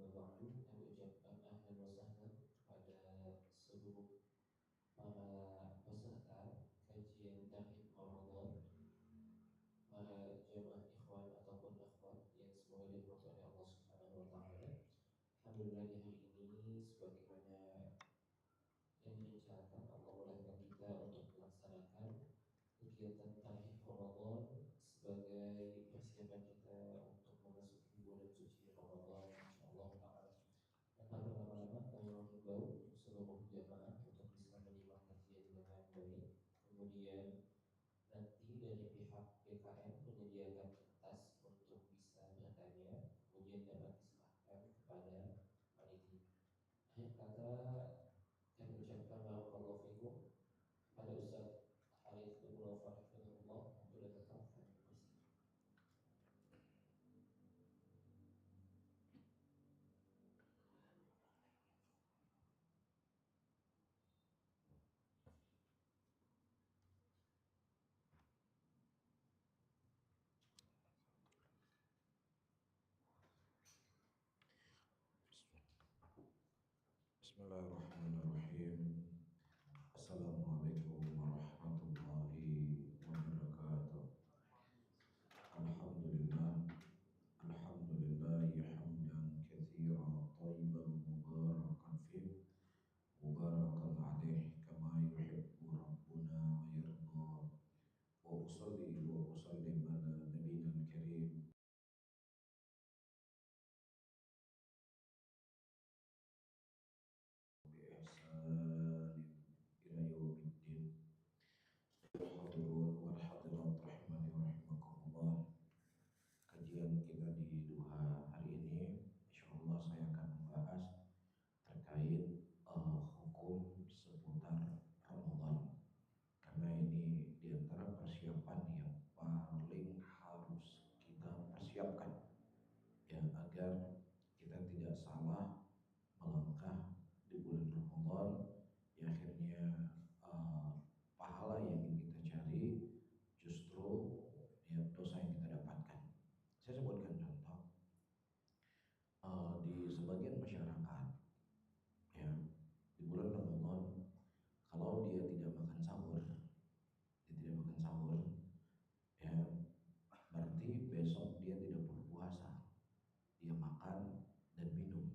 Bapak kami ucapkan ahlan wa sahlan kepada seluruh para peserta kajian Tarhib Ramadan, para jemaah ikhwan ataupun akhwat yang semoga dirahmati oleh Allah Subhanahu wa taala. Alhamdulillah di hari ini sebagaimana yang direncanakan Allah mudahkan kita untuk melaksanakan kegiatan Tarhib Ramadan sebagai persiapan kita untuk memasuki bulan suci Ramadan insyaallah taala. Tanpa berlama-lama kami menghimbau seluruh jamaah untuk bisa menyimak kajian dengan baik. Kemudian nanti dari pihak PKM menyediakan kertas untuk bisa bertanya, kemudian dapat diserahkan kepada panitia. Akhir kata kami ucapkan barakallahu fikum pada Ustaz Harith bin Nawfal hafizahullah untuk datang kami bersama. Bismillahirrahmanirrahim. Assalamualaikum warahmatullahi wabarakatuh. Alhamdulillah, alhamdulillahi hamdan katsiran thayyiban mubarakan fih, mubarakan alaih kama yuhibbu rabbuna wa yarda. Wa usalli wa usallim ala nabiyyil karim biihsanin ila yaumiddin. Hadirin wal hadirat rahimani wa rahimakumullah. Kajian kita di duha hari ini insyaallah saya akan membahas terkait hukum seputar Ramadan, karena ini diantara persiapan yang paling harus kita persiapkan ya, agar kita tidak salah melangkah di bulan Ramadan ya, akhirnya pahala yang ingin kita cari justru ya dosa yang kita dapatkan. Saya sebutkan contoh di sebagian masyarakat ya, di bulan Ramadan kalau dia tidak makan sahur, ya berarti besok dia tidak berpuasa, dia makan dan minum.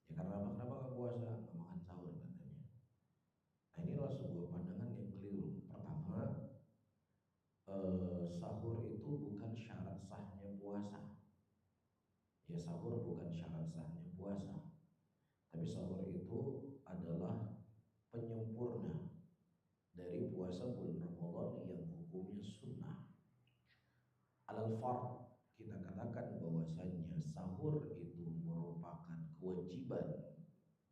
Ya karena apa? Kenapa nggak puasa? Nggak makan sahur katanya. Nah, ini adalah sebuah pandangan yang keliru. Pertama, sahur itu bukan syarat sahnya puasa. Ya, sahur bukan syarat sahnya puasa. Tapi sahur itu adalah penyempurna dari puasa bulan Ramadan yang hukumnya sunnah. Alal fard, kita katakan bahwasannya sahur itu merupakan kewajiban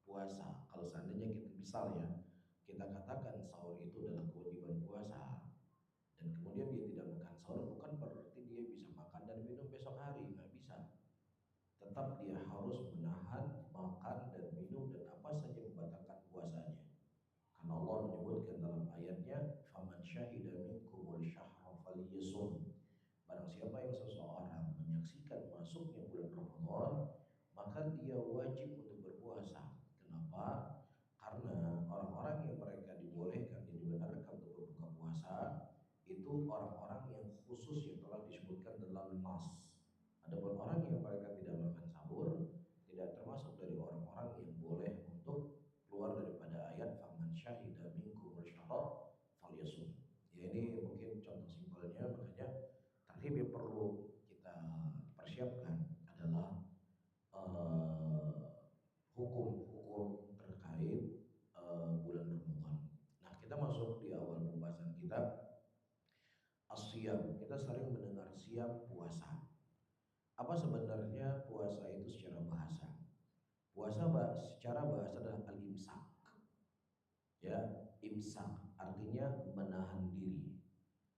puasa. Kalau seandainya kita misalnya kita katakan sahur itu adalah kewajiban puasa, dan kemudian dia tidak makan sahur, bukan berarti dia bisa makan dan minum besok hari, nggak bisa. Tetap dia harus menahan makan dan minum dan apa saja membatalkan puasanya. Karena Allah menyebutkan dalam ayatnya, "Faman syahida minkumul syahra falyasum." Barang siapa yang seseorang menyaksikan masuknya bulan Ramadan, maka dia wajib untuk berpuasa. Kenapa? Karena orang-orang yang mereka dibolehkan, yang dibenarkan untuk berbuka puasa itu orang-orang yang khusus yang telah disebutkan dalam nas. Adapun orang yang mereka tidak makan sahur tidak termasuk dari orang-orang yang boleh untuk keluar daripada ayat faman syahida minkumul syahra falyasum. Ya, ini mungkin contoh simpelnya. Makanya tarhib yang perlu kita persiapkan adalah hukum-hukum terkait bulan Ramadan. Nah, kita masuk di awal pembahasan kita, as-siyam. Kita sering mendengar siam, puasa. Apa sebenarnya puasa itu secara bahasa? Puasa secara bahasa adalah al-imsak. Ya, imsak artinya menahan diri.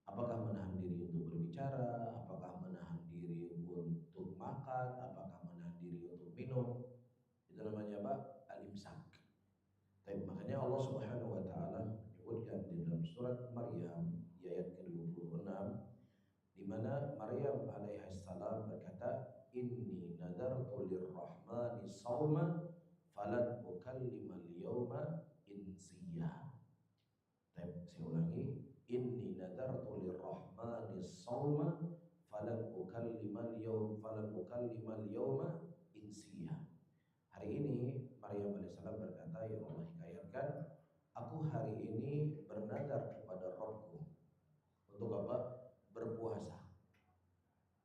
Apakah menahan diri untuk berbicara, apakah menahan diri untuk makan, apakah menahan diri untuk minum. Itu namanya apa? Al-imsak. Tapi makanya Allah Subhanahu wa taala menyebutkan di dalam surat Maryam ayat ke-26, di mana Maryam alaihissalam berkata, "Inni nadartu lirrahmani sauma falan ukallima al-yawma insiya. Saya ulangi, inni nadartu lirrahmani sauma falan ukallima al-yawma insiya. Hari ini Maryam alaihissalam berkata, ya Allah hikayatkan, aku hari ini bernadar kepada Rabbku untuk apa? Berpuasa.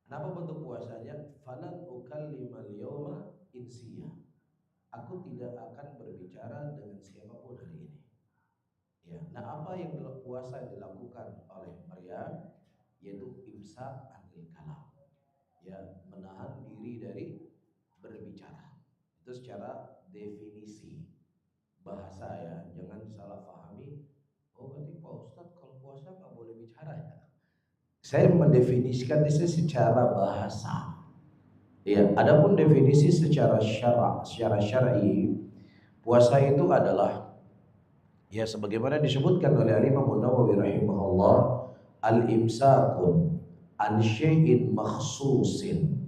Kenapa bentuk puasanya? Falan ukallima al-yawma insiya. Aku tidak akan berbicara dengan siapapun hari ini. Ya, nah apa yang puasa yang dilakukan oleh Maryam? Yaitu imsak anil kalam. Ya, menahan diri dari berbicara. Itu secara definisi bahasa ya, jangan salah pahami. Oh berarti Pak Ustadz kalau puasa nggak boleh bicara ya? Saya mendefinisikan itu secara bahasa. Ya, adapun definisi secara syar'i, puasa itu adalah ya sebagaimana disebutkan oleh Imam Nawawi rahimahullah, al-imsakun an syai'in makhsusin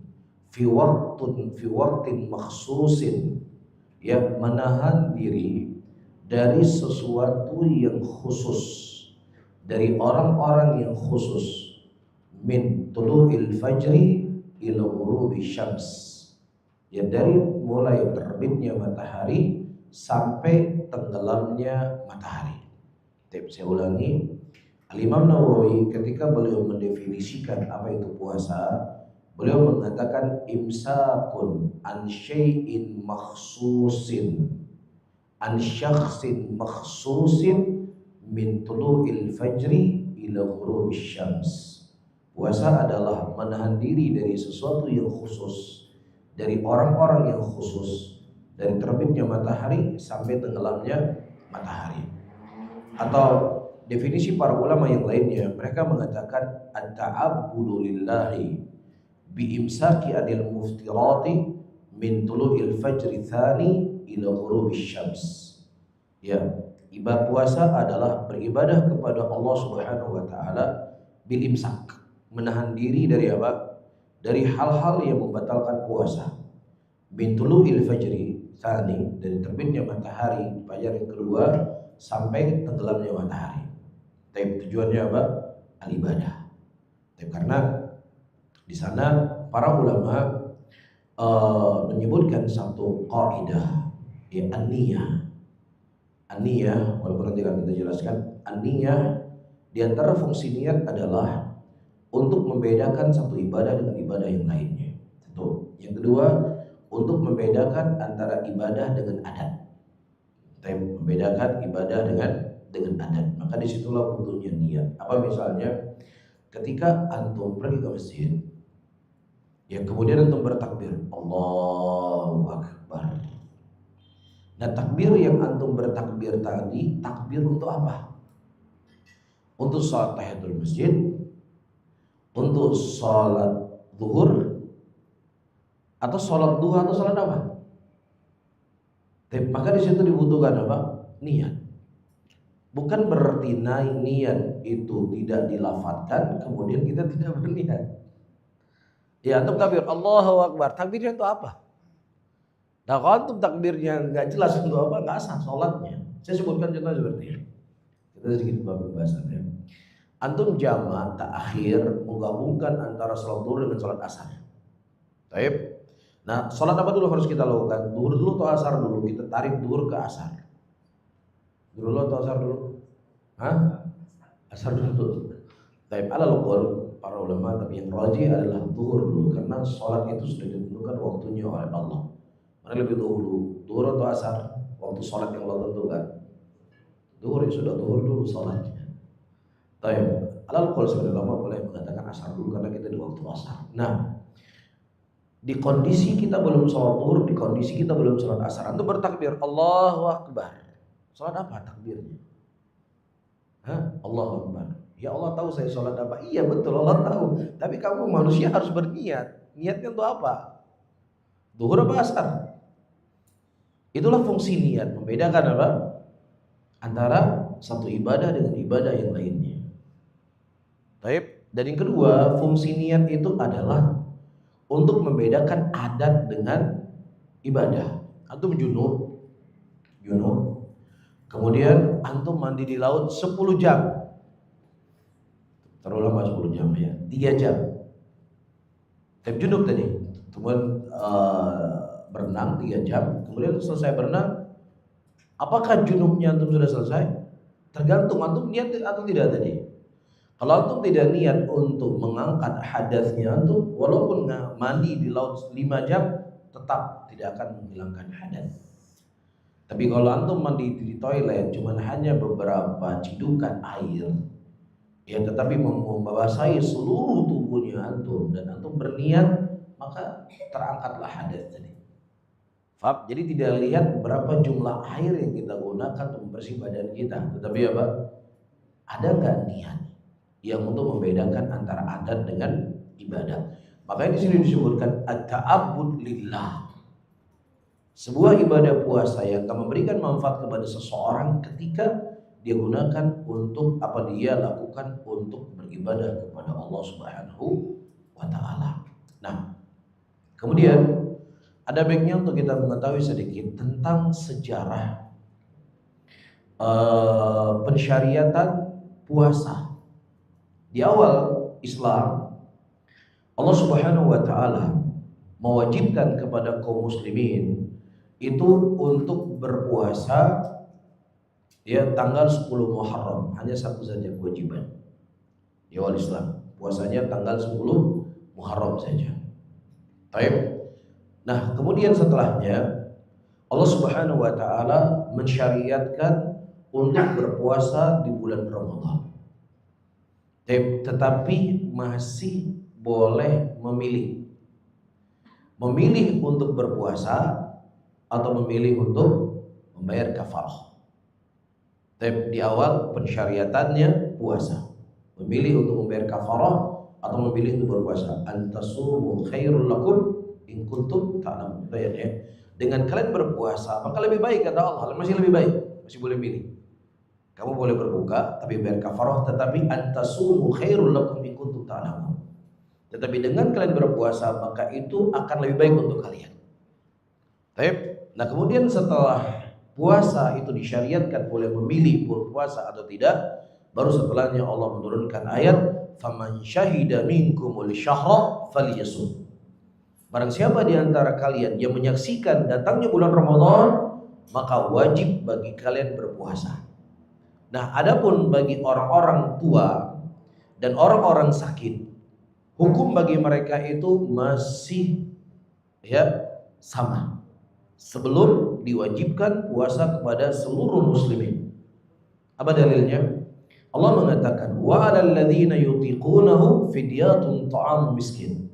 fi waqtin makhsusin, ya menahan diri dari sesuatu yang khusus, dari orang-orang yang khusus, min tulu'il fajri ila ghurubi syams, ya dari mulai terbitnya matahari sampai tenggelamnya matahari. Saya ulangi, Al-Imam Nawawi ketika beliau mendefinisikan apa itu puasa, beliau mengatakan imsakun an syai'in makhsusin an syakhsin makhsusin min tulu'il fajri ila ghurubi syams. Puasa adalah menahan diri dari sesuatu yang khusus, dari orang-orang yang khusus, dari terbitnya matahari sampai tenggelamnya matahari. Atau definisi para ulama yang lainnya, mereka mengatakan at-ta'abbudu lillahi biimsaki anil muftirati min tulu'il fajri tsani ila ghurubi syams. Ya, ibadah puasa adalah beribadah kepada Allah Subhanahu wa taala bil imsak, menahan diri dari apa? Dari hal-hal yang membatalkan puasa. Min tulu'il fajri tsani, dari terbitnya matahari fajar yang kedua sampai tenggelamnya matahari. Tapi tujuannya apa? Al-ibadah. Tapi karena di sana para ulama menyebutkan satu kaidah, ya an-niyah. An-niyah, walaupun nanti akan kita jelaskan, an-niyah di antara fungsi niat adalah untuk membedakan satu ibadah dengan ibadah yang lainnya. Satu. Yang kedua, untuk membedakan antara ibadah dengan adat. Membedakan ibadah dengan adat. Maka disitulah butuhnya niat. Apa misalnya? Ketika antum pergi ke masjid, ya kemudian antum bertakbir, Allahu Akbar. Nah takbir yang antum bertakbir tadi, takbir untuk apa? Untuk sholat tahiyatul masjid, untuk sholat zuhur, atau sholat duha, atau sholat apa? Maka di situ dibutuhkan apa? Niat. Bukan berarti niat itu tidak dilafatkan, kemudian kita tidak berniat. Ya antum takbir Allahu Akbar, takbirnya itu apa? Nah kalau antum takbirnya nggak jelas untuk apa, nggak sah sholatnya. Saya sebutkan contoh seperti ini. Kita sedikit pembahasannya. Antum jamaah ta'khir menggabungkan antara sholat zuhur dengan sholat asar. Baik. Nah sholat apa dulu harus kita lakukan? Zuhur dulu atau asar dulu? Kita tarik zuhur ke asar. Zuhur dulu atau asar dulu? Hah? Asar dulu. Baik. Alal qaul para ulama, tapi yang rajih adalah zuhur dulu, karena sholat itu sudah ditentukan waktunya oleh Allah. Mana lebih dahulu, zuhur atau asar? Waktu sholat yang Allah tentukan. Zuhur, ya sudah zuhur dulu sholatnya. Baik. Alal qaul sebagian ulama boleh mengatakan asar dulu karena kita di waktu asar. Nah, di kondisi kita belum sholat zuhur, di kondisi kita belum sholat asar, antum bertakbir Allahu Akbar. Sholat apa takbirnya? Hah? Allahu Akbar. Ya Allah tahu saya sholat apa. Iya betul Allah tahu. Tapi kamu manusia harus berniat. Niatnya untuk apa? Zuhur apa asar? Itulah fungsi niat. Membedakan apa? Antara satu ibadah dengan ibadah yang lainnya. Baik. Dan yang kedua, fungsi niat itu adalah untuk membedakan adat dengan ibadah. Antum junub, kemudian antum mandi di laut 10 jam. Terlalu lama 10 jam ya, 3 jam. Tapi junub tadi, kemudian berenang 3 jam, kemudian selesai berenang, apakah junubnya antum sudah selesai? Tergantung antum niat atau tidak tadi. Kalau antum tidak niat untuk mengangkat hadasnya antum, walaupun mandi di laut 5 jam, tetap tidak akan menghilangkan hadas. Tapi kalau antum mandi di toilet cuma hanya beberapa cidukan air, ya tetapi membasahi seluruh tubuhnya antum dan antum berniat, maka terangkatlah hadas tadi. Faham? Jadi tidak lihat berapa jumlah air yang kita gunakan untuk membersih badan kita, tetapi apa? Ada nggak niat yang untuk membedakan antara adat dengan ibadah. Makanya di sini disebutkan at-ta'abbud lillah. Sebuah ibadah puasa yang akan memberikan manfaat kepada seseorang ketika dia gunakan untuk apa dia lakukan untuk beribadah kepada Allah Subhanahu wa taala. Nah, kemudian ada baiknya untuk kita mengetahui sedikit tentang sejarah pensyariatan puasa. Di awal Islam, Allah Subhanahu wa taala mewajibkan kepada kaum muslimin itu untuk berpuasa ya tanggal 10 Muharram, hanya satu saja kewajiban. Di awal Islam, puasanya tanggal 10 Muharram saja. Baik. Nah, kemudian setelahnya Allah Subhanahu wa taala mensyariatkan untuk berpuasa di bulan Ramadan. Tetapi masih boleh memilih untuk berpuasa atau memilih untuk membayar kafarah. Di awal pensyariatannya puasa, memilih untuk membayar kafarah atau memilih untuk berpuasa. Antasumu khairul lakum in kuntum ta'lamun. Ya. Dengan kalian berpuasa maka lebih baik, kata Allah. Masih lebih baik, masih boleh pilih. Kamu boleh berbuka tapi bayar kafarah, tetapi antasumu khairul lakum in kuntum ta'lamun. Tetapi dengan kalian berpuasa maka itu akan lebih baik untuk kalian. Nah, kemudian setelah puasa itu disyariatkan boleh memilih berpuasa atau tidak, baru setelahnya Allah menurunkan ayat faman syahida minkumul syahra falyasum. Barang siapa di antara kalian yang menyaksikan datangnya bulan Ramadan, maka wajib bagi kalian berpuasa. Nah, adapun bagi orang-orang tua dan orang-orang sakit, hukum bagi mereka itu masih ya sama sebelum diwajibkan puasa kepada seluruh muslimin. Apa dalilnya? Allah mengatakan wa 'alal ladzina yutiqunahu fidyatun ta'am miskin.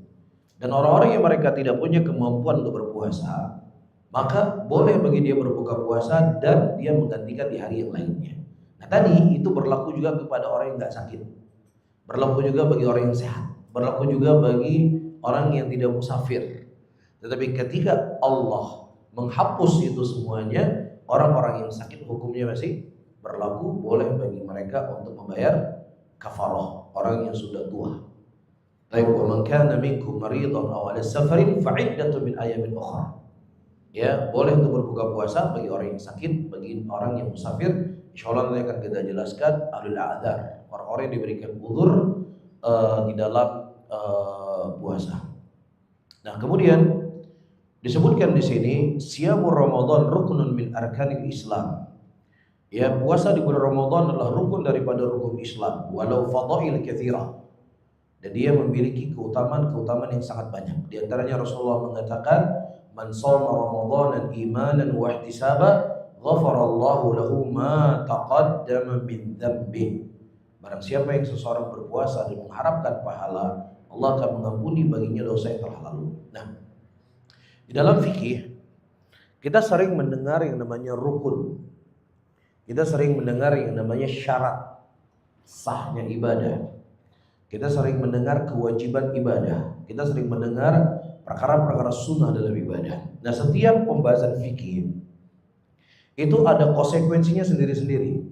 Dan orang-orang yang mereka tidak punya kemampuan untuk berpuasa, maka boleh bagi dia berbuka puasa dan dia menggantikan di hari yang lainnya. Nah, tadi itu berlaku juga kepada orang yang enggak sakit. Berlaku juga bagi orang yang sehat. Berlaku juga bagi orang yang tidak musafir. Tetapi ketika Allah menghapus itu semuanya, orang-orang yang sakit hukumnya masih berlaku, boleh bagi mereka untuk membayar kafarah, orang yang sudah tua. Baik, wa man kana minkum maridan aw 'ala safarin fa 'iddatun min ayamin ukhra. Ya, boleh untuk berbuka puasa bagi orang yang sakit, bagi orang yang musafir. Insyaallah nanti akan kita jelaskan ahlul a'dzar, orang-orang yang diberikan uzur di dalam puasa. Nah, kemudian disebutkan di sini siyamur Ramadan ruknun min arkanil Islam. Ya, puasa di bulan Ramadan adalah rukun daripada rukun Islam, walau fadail katsira. Dan dia memiliki keutamaan-keutamaan yang sangat banyak. Di antaranya Rasulullah mengatakan, "Man shoma Ramadanan imanan wa ihtisaba, ghafarallahu lahu ma taqaddama min dzambi." Barang siapa yang seseorang berpuasa dan mengharapkan pahala, Allah akan mengampuni baginya dosa yang telah lalu. Nah, di dalam fikih kita sering mendengar yang namanya rukun. Kita sering mendengar yang namanya syarat sahnya ibadah. Kita sering mendengar kewajiban ibadah. Kita sering mendengar perkara-perkara sunnah dalam ibadah. Nah, setiap pembahasan fikih itu ada konsekuensinya sendiri-sendiri.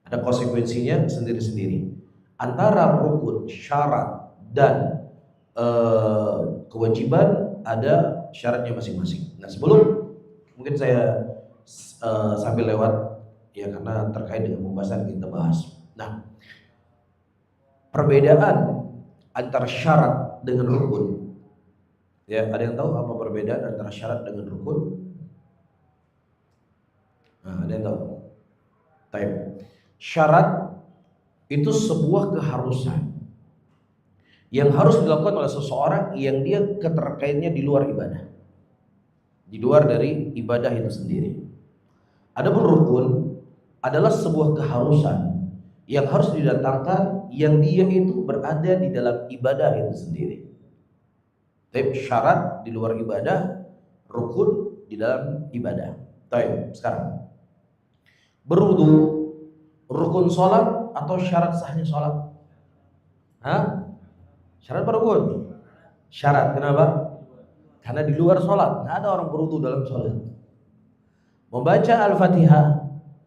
Ada konsekuensinya sendiri-sendiri. Antara rukun, syarat, dan kewajiban ada syaratnya masing-masing. Nah, sebelum mungkin saya sambil lewat ya karena terkait dengan pembahasan kita bahas. Nah, perbedaan antara syarat dengan rukun. Ya, ada yang tahu apa perbedaan antara syarat dengan rukun? Nah, ada yang tahu? Baik. Syarat itu sebuah keharusan yang harus dilakukan oleh seseorang yang dia keterkaitannya di luar ibadah, di luar dari ibadah itu sendiri. Adapun rukun adalah sebuah keharusan yang harus didatangkan yang dia itu berada di dalam ibadah itu sendiri. Tapi syarat di luar ibadah, rukun di dalam ibadah. Baik, sekarang berwudu, rukun sholat atau syarat sahnya sholat? Hah? Syarat berwudu? Syarat, kenapa? Karena di luar sholat, nggak ada orang berwudu dalam sholat. Membaca Al-Fatihah,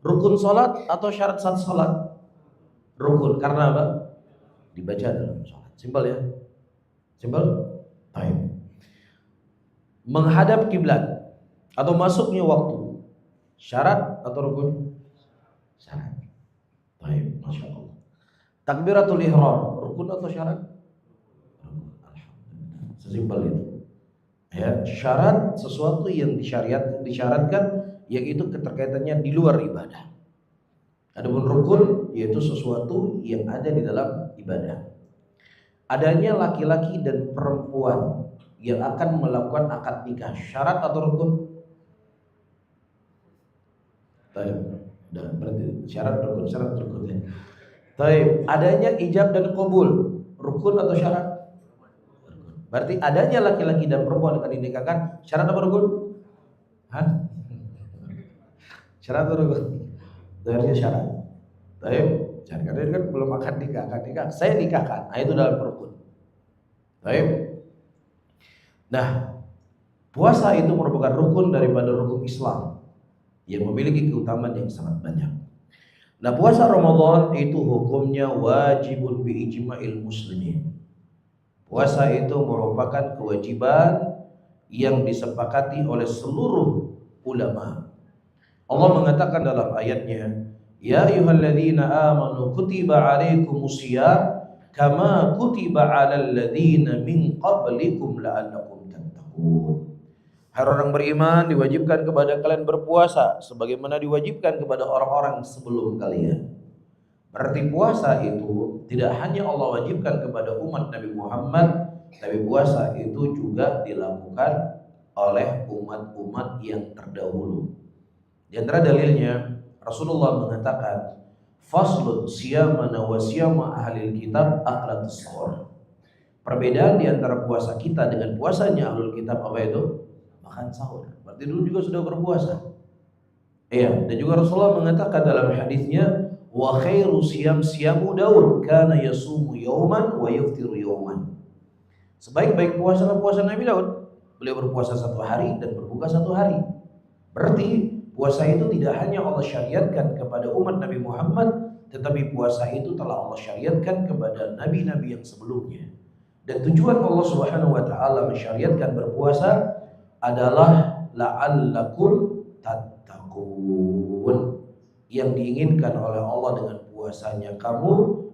rukun sholat atau syarat sah sholat? Rukun, karena apa? Dibaca dalam sholat. Simpel ya? Simpel? Baik. Menghadap kiblat atau masuknya waktu, syarat atau rukun? Syarat. Baik, Masya Allah. Takbiratul ihram, rukun atau syarat? Alhamdulillah. Sesimpel itu. Ya, syarat sesuatu yang disyaratkan yaitu keterkaitannya di luar ibadah. Adapun rukun yaitu sesuatu yang ada di dalam ibadah. Adanya laki-laki dan perempuan yang akan melakukan akad nikah, syarat atau rukun? Berarti syarat rukun ya. Taib, adanya ijab dan qabul, rukun atau syarat? Berarti adanya laki-laki dan perempuan akan dinikahkan, syarat atau rukun? Hah? Syarat atau rukun? Itu syarat. Taib, karena kan belum akan nikah, saya nikahkan. Nah, itu dalam rukun. Taib. Nah, puasa itu merupakan rukun daripada rukun Islam yang memiliki keutamaan yang sangat banyak. Nah, puasa Ramadan itu hukumnya wajibun bi ijma'il muslimin. Puasa itu merupakan kewajiban yang disepakati oleh seluruh ulama. Allah mengatakan dalam ayatnya, ya ayyuhalladzina amanu kutiba alaikumusiyam kama kutiba alal ladzina min qablikum la'allakum tattaqun. Hai orang beriman, diwajibkan kepada kalian berpuasa sebagaimana diwajibkan kepada orang-orang sebelum kalian. Berarti puasa itu tidak hanya Allah wajibkan kepada umat Nabi Muhammad, tapi puasa itu juga dilakukan oleh umat-umat yang terdahulu. Di antara dalilnya Rasulullah mengatakan, faslun siyamana wa siyama ahlil kitab aklatus sahur. Perbedaan di antara puasa kita dengan puasanya ahlul kitab apa itu? Makan sahur. Berarti dulu juga sudah berpuasa. Iya, dan juga Rasulullah mengatakan dalam hadisnya, wa khairu siyam siyamu Daud kana yasumu yauman wa yuftiru yauman. Sebaik-baik puasa adalah puasa Nabi Daud. Beliau berpuasa satu hari dan berbuka satu hari. Berarti puasa itu tidak hanya Allah syariatkan kepada umat Nabi Muhammad, tetapi puasa itu telah Allah syariatkan kepada nabi-nabi yang sebelumnya. Dan tujuan Allah Subhanahu wa taala mensyariatkan berpuasa adalah la'allakum tattaqun. Yang diinginkan oleh Allah dengan puasanya kamu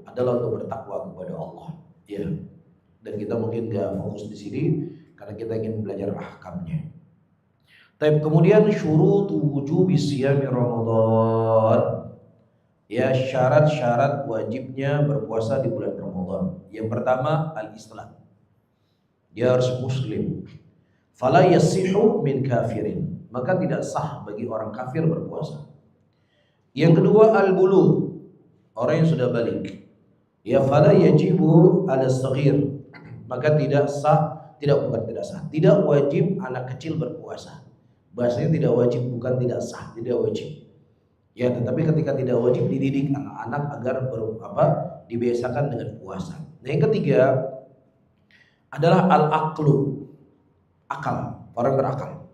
adalah untuk bertakwa kepada Allah. Ya. Dan kita mungkin gak fokus di sini karena kita ingin belajar ahkamnya. Tapi kemudian syurutu wujubi siyami Ramadan. Ya, syarat-syarat wajibnya berpuasa di bulan Ramadan. Yang pertama al-Islam. Dia harus muslim. Fala yasihu min kafirin. Maka tidak sah bagi orang kafir berpuasa. Yang kedua al-bulugh. Orang yang sudah balik. Ya, fala yajibu ala saghir. Maka tidak sah, tidak wajib anak kecil berpuasa. Bahasanya tidak wajib, bukan tidak sah, tidak wajib. Ya, tetapi ketika tidak wajib dididik anak-anak agar dibiasakan dengan puasa. Nah, yang ketiga adalah al-aqlu, akal, orang berakal.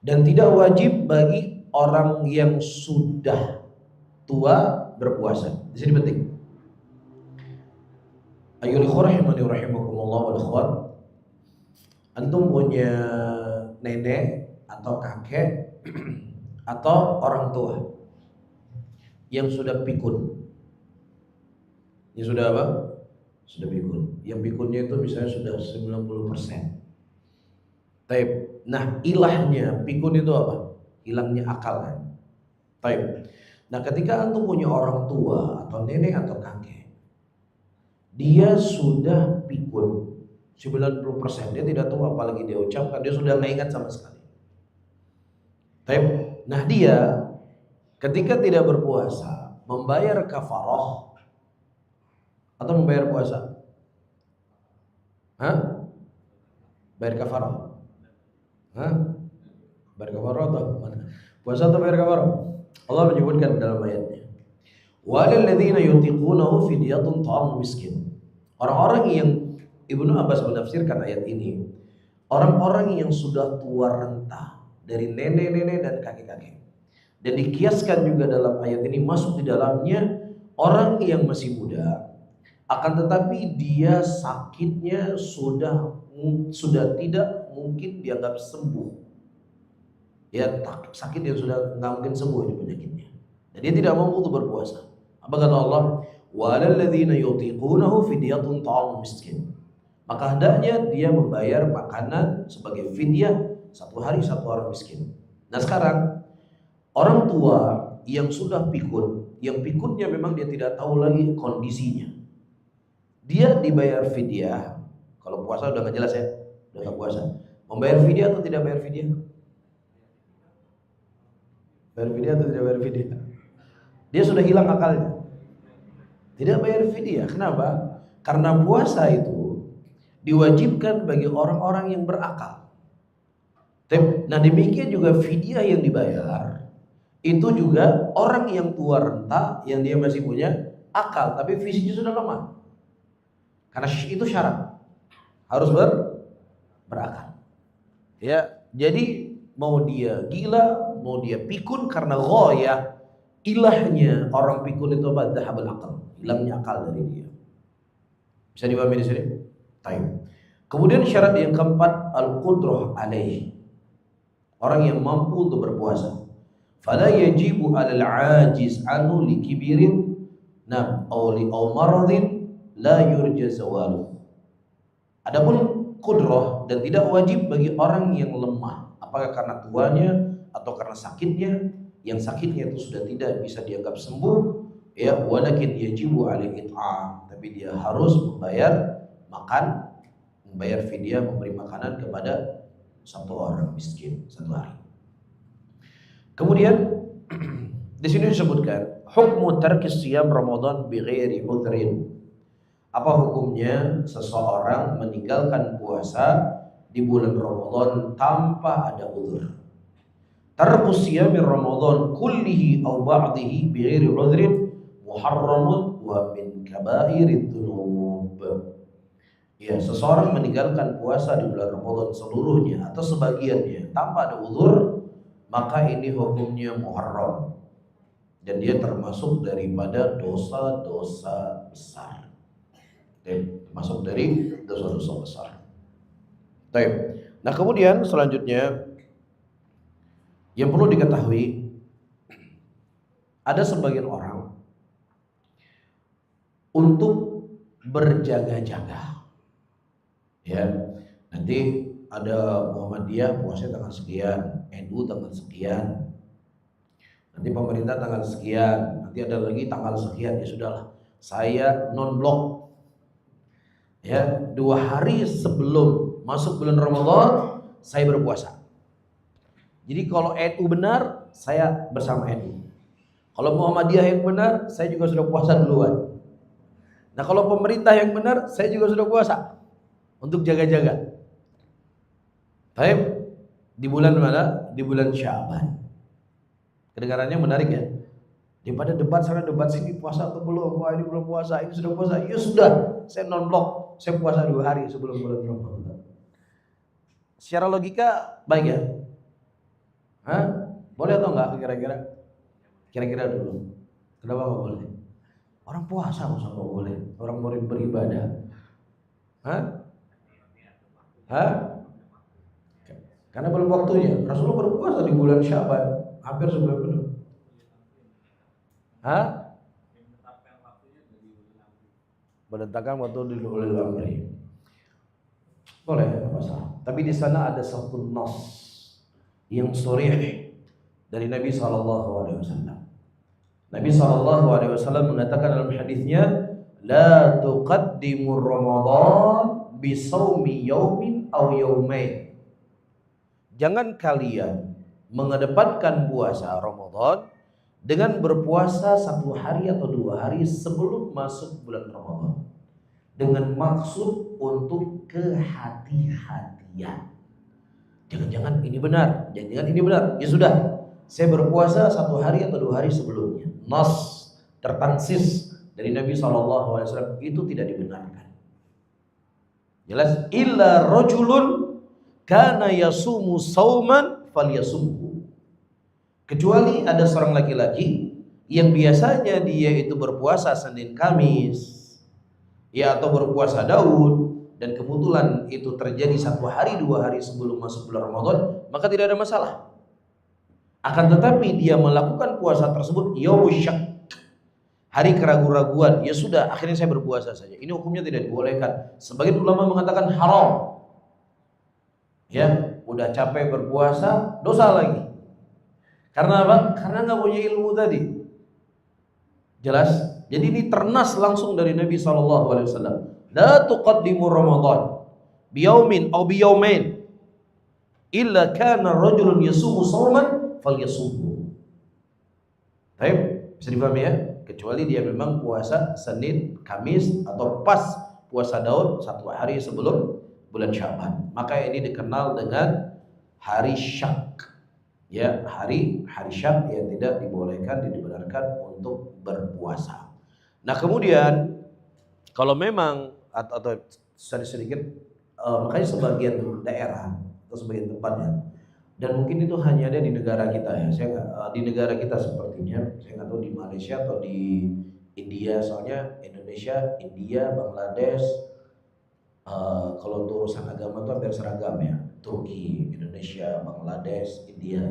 Dan tidak wajib bagi orang yang sudah tua berpuasa. Di sini penting. Ayyuhal ikhwah rahimani wa rahimakumullah wal ikhwan. Antum punya nenek atau kakek atau orang tua yang sudah pikun. Yang sudah apa? Sudah pikun. Yang pikunnya itu misalnya sudah 90%. Taib. Nah, ilahnya pikun itu apa? Hilangnya akal kan. Taib. Nah, ketika antum punya orang tua atau nenek atau kakek, dia sudah pikun 90%, dia tidak tahu apa lagi dia ucapkan, dia sudah nggak ingat sama sekali. Taib. Nah, dia ketika tidak berpuasa membayar kafarah atau membayar puasa? Hah? Bayar kafarah? Hah? Bayar kafarah atau mana? Puasa atau bayar kafarah? Allah menyebutkan dalam ayatnya, walil ladzina yutiqunahu fidyatun ta'am miskin. Orang-orang yang Ibnu Abbas menafsirkan ayat ini, orang-orang yang sudah tua renta dari nenek-nenek dan kakek-kakek. Dan dikiaskan juga dalam ayat ini masuk di dalamnya orang yang masih muda, akan tetapi dia sakitnya sudah tidak mungkin dianggap sembuh. Ya, sakit yang sudah nggak mungkin sembuh ini penyakitnya. Dan dia tidak mampu untuk berpuasa. Apa kata Allah? Walal ladzina yutiqunahu fidyatun ta'am miskin. Maka hendaknya dia membayar makanan sebagai fidyah satu hari satu orang miskin. Nah, sekarang orang tua yang sudah pikun, yang pikunnya memang dia tidak tahu lagi kondisinya, dia dibayar fidyah. Kalau puasa udah nggak jelas ya, udah nggak puasa. Membayar fidyah atau tidak bayar fidyah? Bayar fidyah atau tidak bayar fidyah? Dia sudah hilang akalnya, tidak bayar fidyah. Kenapa? Karena puasa itu diwajibkan bagi orang-orang yang berakal. Nah, demikian juga fidyah yang dibayar itu juga orang yang tua renta, yang dia masih punya akal tapi fisiknya sudah lemah. Karena itu syarat harus berakal. Ya, jadi mau dia gila, mau dia pikun, karena ghayah ilahnya orang pikun itu apa? Dhahabul aql, hilangnya akal dari dia. Bisa dipahami di sini? Taib. Kemudian syarat yang keempat, al-qudrah alaih. Orang yang mampu untuk berpuasa. Fala yajibu 'alal 'ajiz anhu likibirin aw maradin la yurja zawaluh. Adapun qudrah, dan tidak wajib bagi orang yang lemah, apakah karena tuanya atau karena sakitnya, yang sakitnya itu sudah tidak bisa dianggap sembuh, ya, walakin yajibu 'alaihi it'am, tapi dia harus membayar makan, membayar fidyah, memberi makanan kepada satu orang miskin satu hari. Kemudian di sini disebutkan hukmu tarkis siyam Ramadan bighairi udhrin. Apa hukumnya seseorang meninggalkan puasa di bulan Ramadan tanpa ada uzur? Tarkus siyam Ramadan kullihi aw ba'dihi bighairi udhrin muharramun wa min kabairid dzunub. Ya, seseorang meninggalkan puasa di bulan Ramadan seluruhnya atau sebagiannya tanpa ada uzur, maka ini hukumnya muharram dan dia termasuk daripada dosa-dosa besar. Termasuk dari dosa-dosa besar. Baik. Nah, kemudian selanjutnya yang perlu diketahui, ada sebagian orang untuk berjaga-jaga. Ya, nanti ada Muhammadiyah puasa tanggal sekian, NU tanggal sekian, nanti pemerintah tanggal sekian, nanti ada lagi tanggal sekian. Ya sudahlah, saya non blok. Ya, 2 hari sebelum masuk bulan Ramadan saya berpuasa. Jadi kalau NU benar, saya bersama NU. Kalau Muhammadiyah yang benar, saya juga sudah puasa duluan. Nah, kalau pemerintah yang benar, saya juga sudah puasa untuk jaga-jaga. Baik, di bulan mana? Di bulan Sya'ban. Kedengarannya menarik ya. Daripada debat sana debat sini, puasa atau belum? Wah, ini belum puasa, ini sudah puasa. Ya sudah, saya non blok, saya puasa 2 hari sebelum bulan Ramadan. Secara logika baik ya? Hah? Boleh atau enggak kira-kira? Kira-kira dulu. Kenapa enggak boleh? Orang puasa masa enggak boleh? Orang mau beribadah. Hah? Hah? Karena belum waktunya. Rasulullah berpuasa di bulan Syaban, hampir sebulan penuh. Hah? Menetapkan waktu di ulil amri. Boleh, tidak masalah. Tapi di sana ada satu nas yang sharih dari Nabi SAW. Nabi SAW mengatakan dalam hadisnya, la tuqaddimu Ramadan bi shaumi yaumin aw yaumain. Jangan kalian mengedepankan puasa Ramadan dengan berpuasa 1 hari atau 2 hari sebelum masuk bulan Ramadan, dengan maksud untuk kehati-hatian. Jangan-jangan ini benar, jangan-jangan ini benar. Ya sudah, saya berpuasa 1 hari atau 2 hari sebelumnya. Nas tertansis dari Nabi SAW itu tidak dibenarkan. Jelas, illa rajulun kana yasumu sauman falyasumhu. Kecuali ada seorang laki-laki yang biasanya dia itu berpuasa Senin Kamis, ya, atau berpuasa Daud, dan kebetulan itu terjadi 1 hari 2 hari sebelum masuk bulan Ramadan, maka tidak ada masalah. Akan tetapi dia melakukan puasa tersebut yaumul syak, hari keraguan-raguan, ya sudah, akhirnya saya berpuasa saja. Ini hukumnya tidak dibolehkan. Sebagian ulama mengatakan haram. Ya, udah capek berpuasa, dosa lagi. Karena apa? Karena nggak punya ilmu tadi. Jelas? Jadi ini ternas langsung dari Nabi SAW. La tuqaddimu Ramadan biyaumin aw biyaumain illa kana rajulun yasumu shauman falyasumhu. Baik, bisa dipahami ya? Kecuali dia memang puasa Senin, Kamis, atau pas puasa Daud 1 hari sebelum bulan Syaban. Maka ini dikenal dengan hari syak. Ya, hari syak yang tidak dibolehkan, dibenarkan untuk berpuasa. Nah, kemudian kalau memang atau sedikit makanya sebagian daerah atau sebagian tempatnya, dan mungkin itu hanya ada di negara kita ya. Saya di negara kita sepertinya, saya nggak tahu di Malaysia atau di India, soalnya Indonesia, India, Bangladesh, kalau untuk urusan agama itu hampir seragam ya. Turki, Indonesia, Bangladesh, India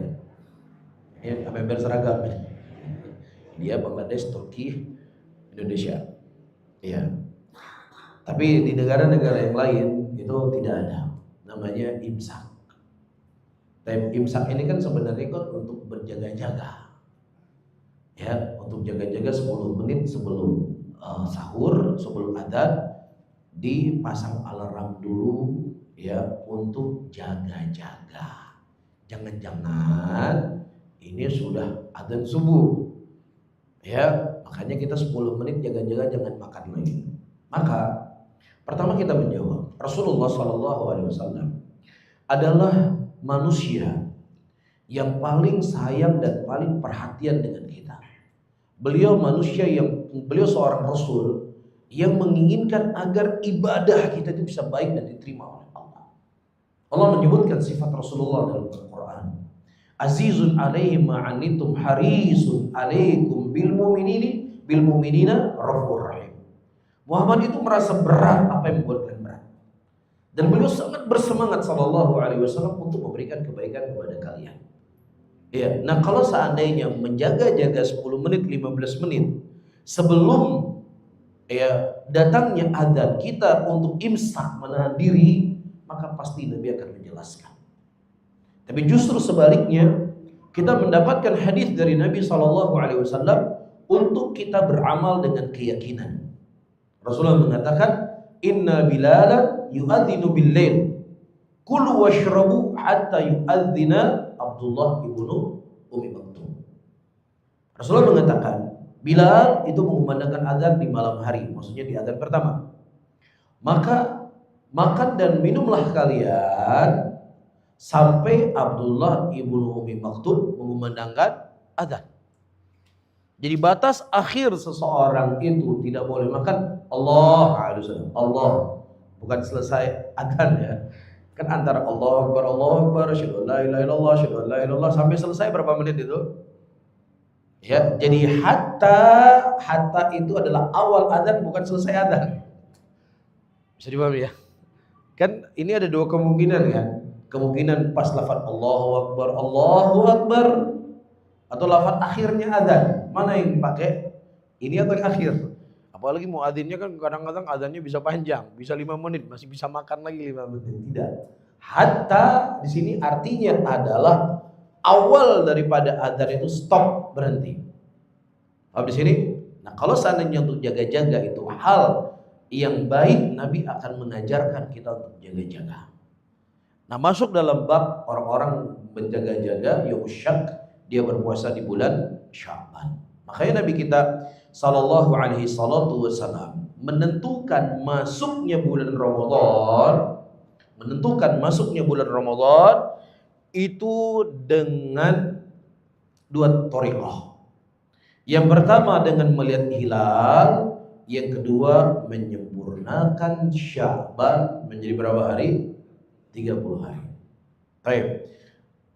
ya, hampir seragam ya. India, Bangladesh, Turki, Indonesia. Ya. Tapi di negara-negara yang lain itu tidak ada. Namanya imsak. Dan imsak ini kan sebenarnya kan untuk berjaga-jaga. Ya, untuk jaga-jaga 10 menit sebelum sahur, sebelum adzan dipasang alarm dulu ya, untuk jaga-jaga. Jangan-jangan ini sudah adzan subuh. Ya, makanya kita 10 menit jaga-jaga, jangan makan lagi. Maka pertama kita menjawab, Rasulullah SAW adalah manusia yang paling sayang dan paling perhatian dengan kita. Beliau seorang Rasul yang menginginkan agar ibadah kita itu bisa baik dan diterima oleh Allah. Allah menyebutkan sifat Rasulullah dalam Al-Quran. Azizun alaihi ma'anitum harisun alaikum bil mu'minina rafur rahim. Muhammad itu merasa berat apa yang membuatkan berat. Dan beliau sangat bersemangat sallallahu alaihi wasallam untuk memberikan kebaikan kepada kalian. Ya, nah kalau seandainya menjaga-jaga 10 menit, 15 menit sebelum ya datangnya adzan kita untuk imsak, menahan diri, maka pasti Nabi akan menjelaskan. Tapi justru sebaliknya, kita mendapatkan hadis dari Nabi SAW untuk kita beramal dengan keyakinan. Rasulullah mengatakan, Inna Bilala yu'adzinu bil-lail, kulu washrabu hatta yu'adzina Abdullah ibnu Umi Maktum. Rasulullah mengatakan, Bilal itu mengumandangkan azan di malam hari, maksudnya di azan pertama. Maka makan dan minumlah kalian sampai Abdullah ibnu Umi Maktum mengumandangkan azan. Jadi batas akhir seseorang itu tidak boleh makan Allah, bukan selesai azan ya. Kan antara Allah Akbar, asyhadu an la ilaha illallah, asyhadu an la ilaha illallah, sampai selesai berapa menit itu? Ya, jadi hatta itu adalah awal azan, bukan selesai azan. Bisa dipahami ya? Kan ini ada dua kemungkinan kan. kemungkinan pas lafaz Allahu Akbar atau lafaz akhirnya adzan. Mana yang dipakai? Ini atau yang akhir? Apalagi muadzinnya kan kadang-kadang adzannya bisa panjang, bisa 5 menit, masih bisa makan lagi 5 menit. Tidak. Hatta di sini artinya adalah awal daripada adzan itu stop, berhenti. Paham di sini? Nah, kalau seandainya untuk jaga-jaga itu hal yang baik, Nabi akan mengajarkan kita untuk jaga-jaga. Nah, masuk dalam bab orang-orang menjaga-jaga yaum syak, dia berpuasa di bulan Sya'ban. Makanya Nabi kita sallallahu alaihi salatu wasallam menentukan masuknya bulan Ramadan itu dengan 2 thariqah. Yang pertama dengan melihat hilal, yang kedua menyempurnakan Sya'ban menjadi berapa hari? 30 hari. Baik.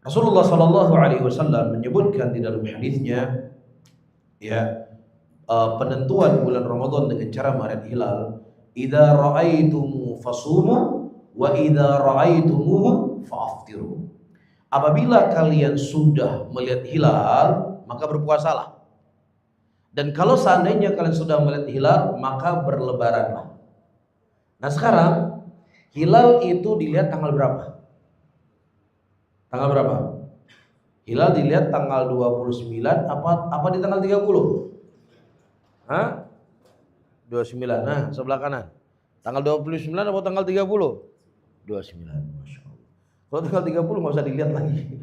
Rasulullah sallallahu alaihi wasallam menyebutkan di dalam hadisnya penentuan bulan Ramadan dengan cara melihat hilal, idza ra'aitumu fasumu wa idza ra'aitumuhu fa'aftiru. Apabila kalian sudah melihat hilal, maka berpuasalah. Dan kalau seandainya kalian sudah melihat hilal, maka berlebaranlah. Nah, sekarang hilal itu dilihat tanggal berapa? Tanggal berapa? Hilal dilihat tanggal 29 apa di tanggal 30? Hah? 29. Nah, sebelah kanan. Tanggal 29 atau tanggal 30? 29. Masya Allah. Kalau tanggal 30 nggak usah dilihat lagi.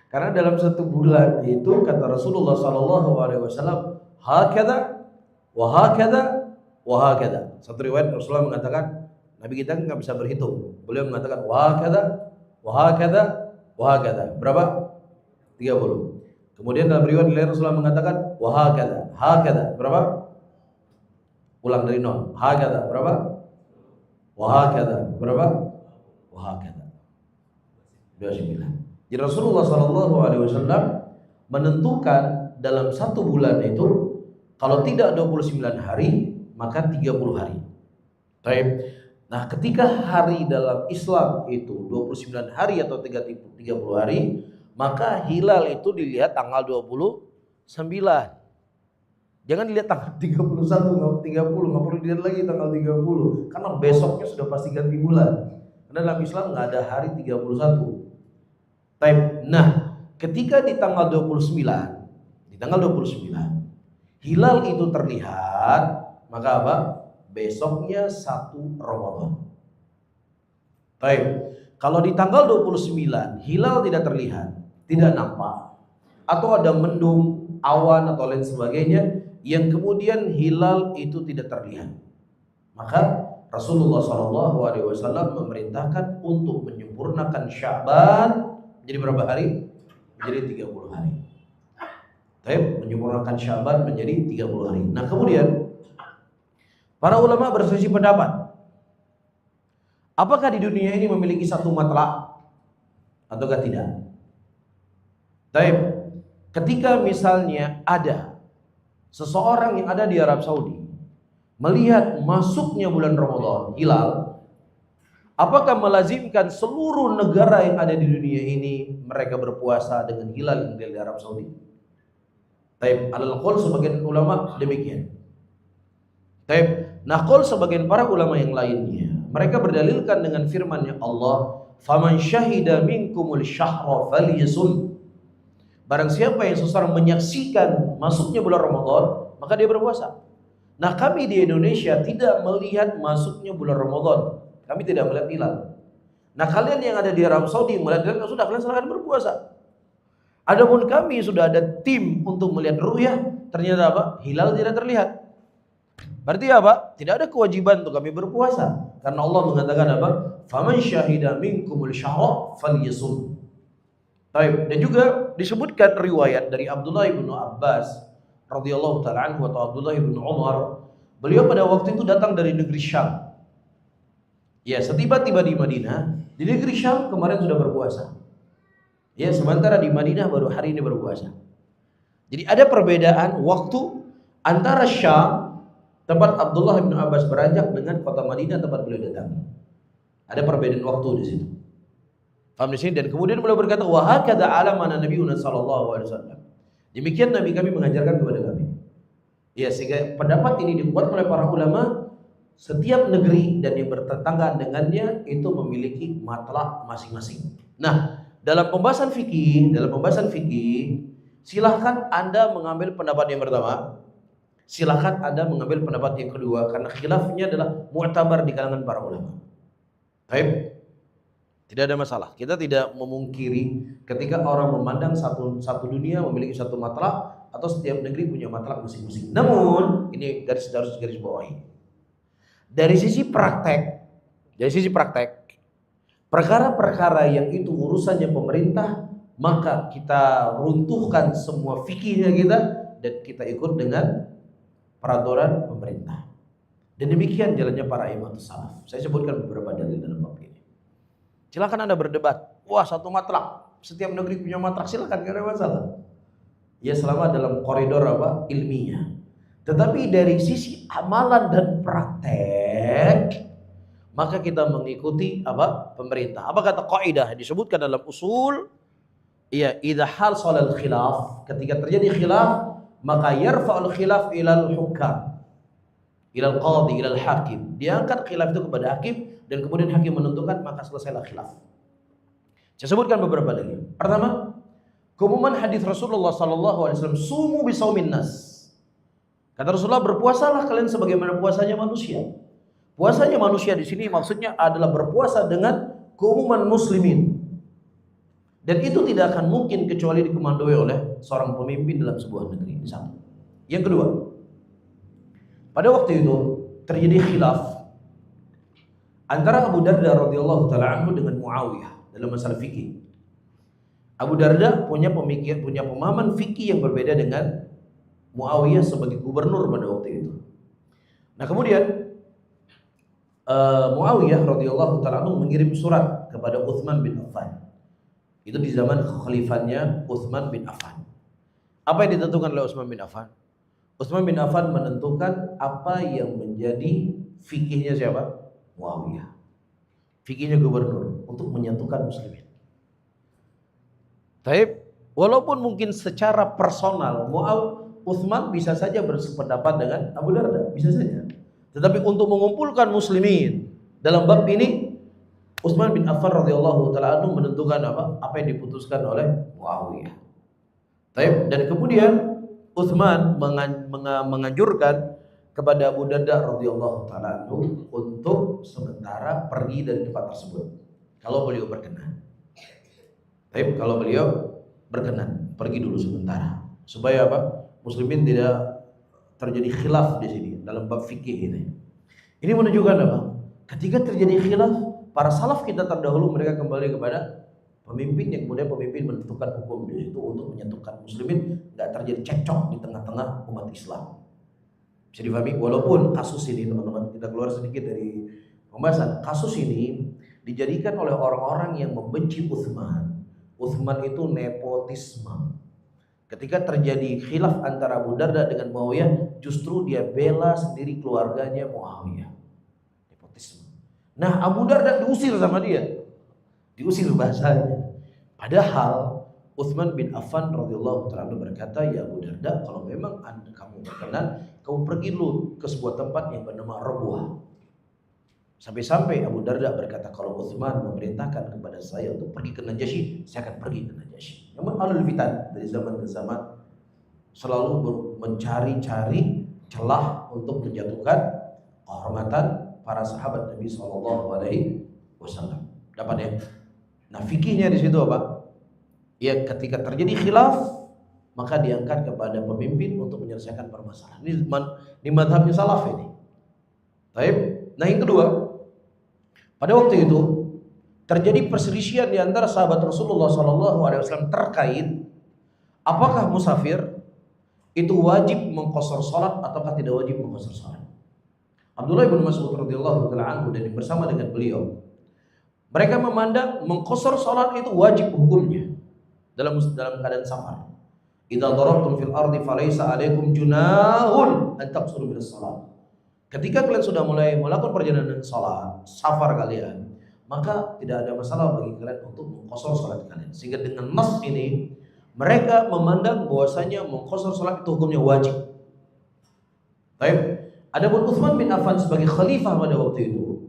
Karena dalam 1 bulan itu kata Rasulullah sallallahu alaihi wasallam, hakada wa hakada wa hakada. Satu riwayat Rasulullah mengatakan, Nabi kita nggak bisa berhitung. Beliau mengatakan wa hakada wa hakada wa hakada. Berapa? 30. Kemudian dalam riwayat lain Rasulullah mengatakan wa hakada. Hakada berapa? Ulang dari 0. Hakada berapa? Wa hakada berapa? Wa hakada. 29. Jadi Rasulullah sallallahu alaihi wasallam menentukan dalam 1 bulan itu kalau tidak 29 hari maka 30 hari. Baik. Nah, ketika hari dalam Islam itu 29 hari atau 30 hari, maka hilal itu dilihat tanggal 29. Jangan dilihat tanggal 31, 30, nggak perlu dilihat lagi tanggal 30 karena besoknya sudah pasti ganti bulan. Karena dalam Islam nggak ada hari 31. Nah, ketika di tanggal 29, hilal itu terlihat, maka apa? Besoknya 1 Ramadan. Baik. Kalau di tanggal 29 hilal tidak terlihat, tidak nampak, atau ada mendung, awan atau lain sebagainya yang kemudian hilal itu tidak terlihat, maka Rasulullah SAW memerintahkan untuk menyempurnakan Sya'ban menjadi berapa hari? Menjadi 30 hari. Baik, menyempurnakan Sya'ban menjadi 30 hari. Nah, kemudian para ulama berselisih pendapat. Apakah di dunia ini memiliki satu matlak ataukah tidak? Baik, ketika misalnya ada seseorang yang ada di Arab Saudi melihat masuknya bulan Ramadan, hilal, apakah melazimkan seluruh negara yang ada di dunia ini mereka berpuasa dengan hilal yang di Arab Saudi? Baik, alal qaul sebagian ulama demikian. Baik, nah qaul sebagian para ulama yang lainnya, mereka berdalilkan dengan firman-Nya Allah, "Faman syahida minkumul syahra falyasum." Barang siapa yang seseorang menyaksikan masuknya bulan Ramadan, maka dia berpuasa. Nah, kami di Indonesia tidak melihat masuknya bulan Ramadan. Kami tidak melihat hilal. Nah, kalian yang ada di Arab Saudi melihat hilal, sudah kalian silakan berpuasa. Adapun kami sudah ada tim untuk melihat ru'yah, ternyata apa? Hilal tidak terlihat. Berarti apa? Tidak ada kewajiban untuk kami berpuasa. Karena Allah mengatakan apa? Faman syahida minkumul syahra falyasum. Baik, dan juga disebutkan riwayat dari Abdullah bin Abbas radhiyallahu taala anhu atau Abdullah bin Umar, beliau pada waktu itu datang dari negeri Syam. Ya, setiba-tiba di Madinah, di negeri Syam kemarin sudah berpuasa. Ya, sementara di Madinah baru hari ini berpuasa. Jadi ada perbedaan waktu antara Syam, tempat Abdullah bin Abbas beranjak, dengan kota Madinah tempat beliau datang. Ada perbedaan waktu di situ. Paham di sini? Dan kemudian beliau berkata, wa hakadha alamana nabiyuna sallallahu alaihi wasallam. Demikian Nabi kami mengajarkan kepada kami. Ya, sehingga pendapat ini dibuat oleh para ulama, setiap negeri dan yang bertetangga dengannya itu memiliki matlak masing-masing. Nah, dalam pembahasan fikih, silahkan Anda mengambil pendapat yang pertama, silahkan Anda mengambil pendapat yang kedua, karena khilafnya adalah mu'tabar di kalangan para ulama. Baik. Tidak ada masalah. Kita tidak memungkiri ketika orang memandang satu dunia memiliki satu matlak atau setiap negeri punya matlak masing-masing. Namun, ini harus garis bawahi. Dari sisi praktek, perkara-perkara yang itu urusannya pemerintah, maka kita runtuhkan semua fikihnya kita dan kita ikut dengan peraturan pemerintah. Dan demikian jalannya para imamatus salaf. Saya sebutkan beberapa dalil dalam bab ini. Silakan Anda berdebat. Wah, satu matlak, setiap negeri punya matlak, silakan, tidak ada masalah. Ya, selama dalam koridor ilmiah. Tetapi dari sisi amalan dan praktek, maka kita mengikuti pemerintah. Apa kata kaidah disebutkan dalam usul? Ya, idza hasal khilaf, ketika terjadi khilaf, maka yarfa'ul khilaf ilal hukam, ilal qadhi, ilal hakim. Diangkat khilaf itu kepada hakim dan kemudian hakim menentukan, maka selesailah khilaf. Saya sebutkan beberapa dalil. Pertama, keumuman hadis Rasulullah sallallahu alaihi wasallam, sumu bisaumin nas. Kata Rasulullah, berpuasalah kalian sebagaimana puasanya manusia. Puasanya manusia di sini maksudnya adalah berpuasa dengan keumuman muslimin. Dan itu tidak akan mungkin kecuali dikomandoi oleh seorang pemimpin dalam sebuah negeri. Satu. Yang kedua, pada waktu itu terjadi khilaf antara Abu Darda radhiyallahu taala anhu dengan Muawiyah dalam masalah fikih. Abu Darda punya pemahaman fikih yang berbeda dengan Muawiyah sebagai gubernur pada waktu itu. Nah, kemudian Muawiyah radhiyallahu taala anhu mengirim surat kepada Utsman bin Affan. Itu di zaman kekhilafannya Utsman bin Affan. Apa yang ditentukan oleh Utsman bin Affan? Utsman bin Affan menentukan apa yang menjadi fikihnya siapa? Muawiyah. Fikihnya gubernur untuk menyatukan muslimin. Taib, walaupun mungkin secara personal Utsman bisa saja bersependapat dengan Abu Darda, bisa saja. Tetapi untuk mengumpulkan muslimin dalam bab ini, Utsman bin Affan radhiyallahu taala anhu menentukan apa yang diputuskan oleh Muawiyah. Taib, dan kemudian Utsman menganjurkan kepada Abu Darda radhiyallahu taala anhu untuk sementara pergi dari tempat tersebut kalau beliau berkenan. Tapi kalau beliau berkenan, pergi dulu sementara supaya muslimin tidak terjadi khilaf di sini dalam bab fikih ini. Ini menunjukkan apa? Ketika terjadi khilaf, para salaf kita terdahulu mereka kembali kepada pemimpin yang kemudian pemimpin menentukan hukum di situ untuk menyatukan muslimin, enggak terjadi cekcok di tengah-tengah umat Islam. Bisa difahami, walaupun kasus ini teman-teman, kita keluar sedikit dari pembahasan. Kasus ini dijadikan oleh orang-orang yang membenci Utsman. Utsman itu nepotisme. Ketika terjadi khilaf antara Abu Darda dengan Muawiyah, justru dia bela sendiri keluarganya Muawiyah. Nepotisme. Nah, Abu Darda diusir sama dia. Diusir bahasanya. Padahal Utsman bin Affan radhiyallahu taala berkata, "Ya Abu Darda, kalau memang kamu berkenan, kamu pergi dulu ke sebuah tempat yang bernama Rabuah." Sampai-sampai Abu Darda berkata, "Kalau Utsman memerintahkan kepada saya untuk pergi ke Najasyi, saya akan pergi ke Najasyi." Namun alul fitan dari zaman ke zaman selalu mencari-cari celah untuk menjatuhkan kehormatan para sahabat Nabi sallallahu alaihi wasallam. Dapat ya? Nah, fikihnya di situ apa? Ya, ketika terjadi khilaf, maka diangkat kepada pemimpin untuk menyelesaikan permasalahan. Ini mazhabnya salaf ini. Baik. Nah, yang kedua, pada waktu itu terjadi perselisihan di antara sahabat Rasulullah SAW terkait apakah musafir itu wajib mengqashar salat ataukah tidak wajib mengqashar salat. Abdullah bin Mas'ud radhiyallahu taala anhu dan bersama dengan beliau, mereka memandang mengqashar salat itu wajib hukumnya dalam keadaan safar. Idza darabtum fil ardi falaysa 'alaikum junahun an taqsuru minas salat. Ketika kalian sudah mulai melakukan perjalanan salat, safar kalian, maka tidak ada masalah bagi kalian untuk mengqashar salat kalian. Sehingga dengan nas ini mereka memandang bahwasanya mengqashar salat itu hukumnya wajib. Baik. Adapun Utsman bin Affan sebagai khalifah pada waktu itu,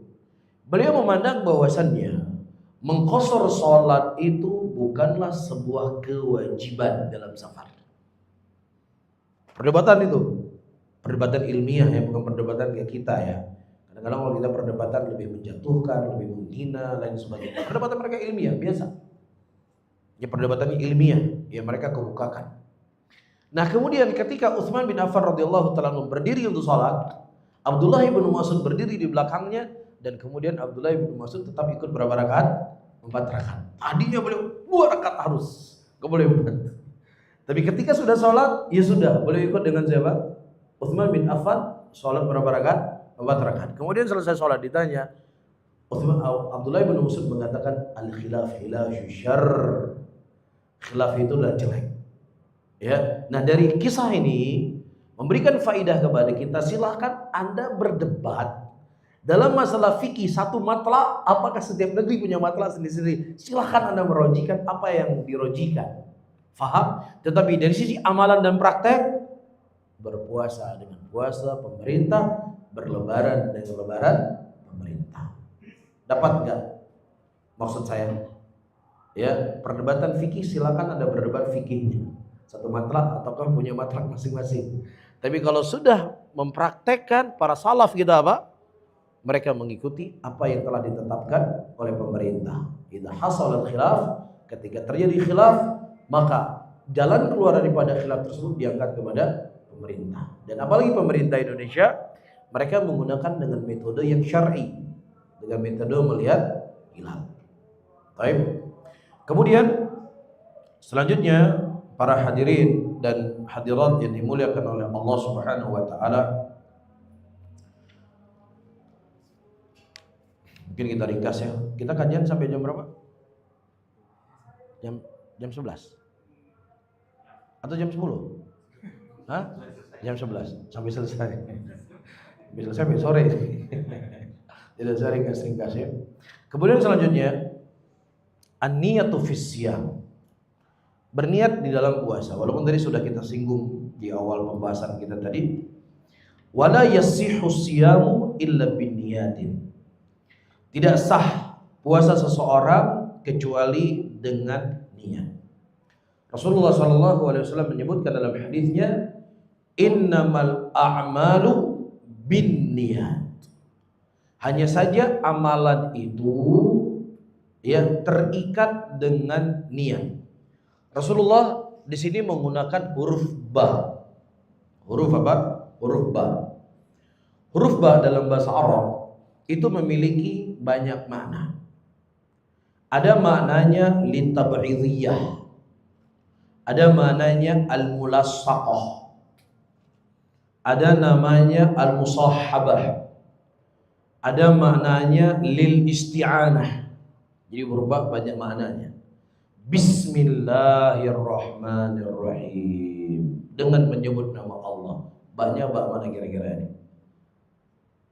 beliau memandang bahwasannya mengqashar salat itu bukanlah sebuah kewajiban dalam safar. Perdebatan itu, perdebatan ilmiah ya, bukan perdebatan kayak kita ya. Kadang-kadang kalau kita perdebatan lebih menjatuhkan, lebih menghina, lain sebagainya. Perdebatan mereka ilmiah, biasa. Ya perdebatannya ilmiah, ya mereka kemukakan. Nah kemudian ketika Utsman bin Affan radhiyallahu ta'ala berdiri untuk salat, Abdullah bin Mas'ud berdiri di belakangnya, dan kemudian Abdullah bin Mas'ud tetap ikut berapa rakaat? 4 rakaat. Tadinya beliau 2 rakaat harus, gak boleh 4. Tapi ketika sudah sholat, ya sudah, boleh ikut dengan siapa? Utsman bin Affan, sholat berapa rakaat? 4 rakaat. Kemudian selesai sholat ditanya, Abdullah bin Mas'ud mengatakan al-khilaf hilasyu syarr. Khilaf itu adalah jelek. Ya. Nah dari kisah ini memberikan faidah kepada kita, silahkan Anda berdebat dalam masalah fikih satu matla. Apakah setiap negeri punya matla sendiri-sendiri? Silahkan Anda merojikan apa yang dirojikan. Faham? Tetapi dari sisi amalan dan praktek, berpuasa dengan puasa pemerintah, berlebaran dengan lebaran pemerintah. Dapat enggak maksud saya? Ya, perdebatan fikih silakan Anda berdebat fikihnya. Satu matlak ataukah punya matlak masing-masing. Tapi kalau sudah mempraktekkan para salaf kita apa? Mereka mengikuti apa yang telah ditetapkan oleh pemerintah. Idza hasal al-khilaf, ketika terjadi khilaf, maka jalan keluar daripada khilaf tersebut diangkat kepada pemerintah. Dan apalagi pemerintah Indonesia, mereka menggunakan dengan metode yang syar'i, dengan metode melihat hilal. Baik. Kemudian selanjutnya para hadirin dan hadirat yang dimuliakan oleh Allah Subhanahu wa taala, mungkin kita ringkas ya. Kita kajian sampai jam berapa? Jam 11 atau jam 10? Hah? Jam 11 sampai selesai. Bisa sampai sore. Tidak saya ringkas ya. Kemudian selanjutnya an-niyatu fis siyam. Berniat di dalam puasa. Walaupun tadi sudah kita singgung di awal pembahasan kita tadi, wala yasihhu siyamu illa binniyatin. Tidak sah puasa seseorang kecuali dengan niat. Rasulullah SAW menyebutkan dalam hadisnya, innamal a'malu binniyat. Hanya saja amalan itu ya terikat dengan niat. Rasulullah di sini menggunakan huruf ba. Huruf apa? Huruf ba. Huruf ba dalam bahasa Arab itu memiliki banyak makna. Ada maknanya litab'idhiyah. Ada maknanya al-mulassaqah. Ada namanya al-musahhabah. Ada maknanya lil isti'anah. Jadi berubah banyak maknanya. Bismillahirrahmanirrahim. Dengan menyebut nama Allah. Banyak bak mana kira-kira ini?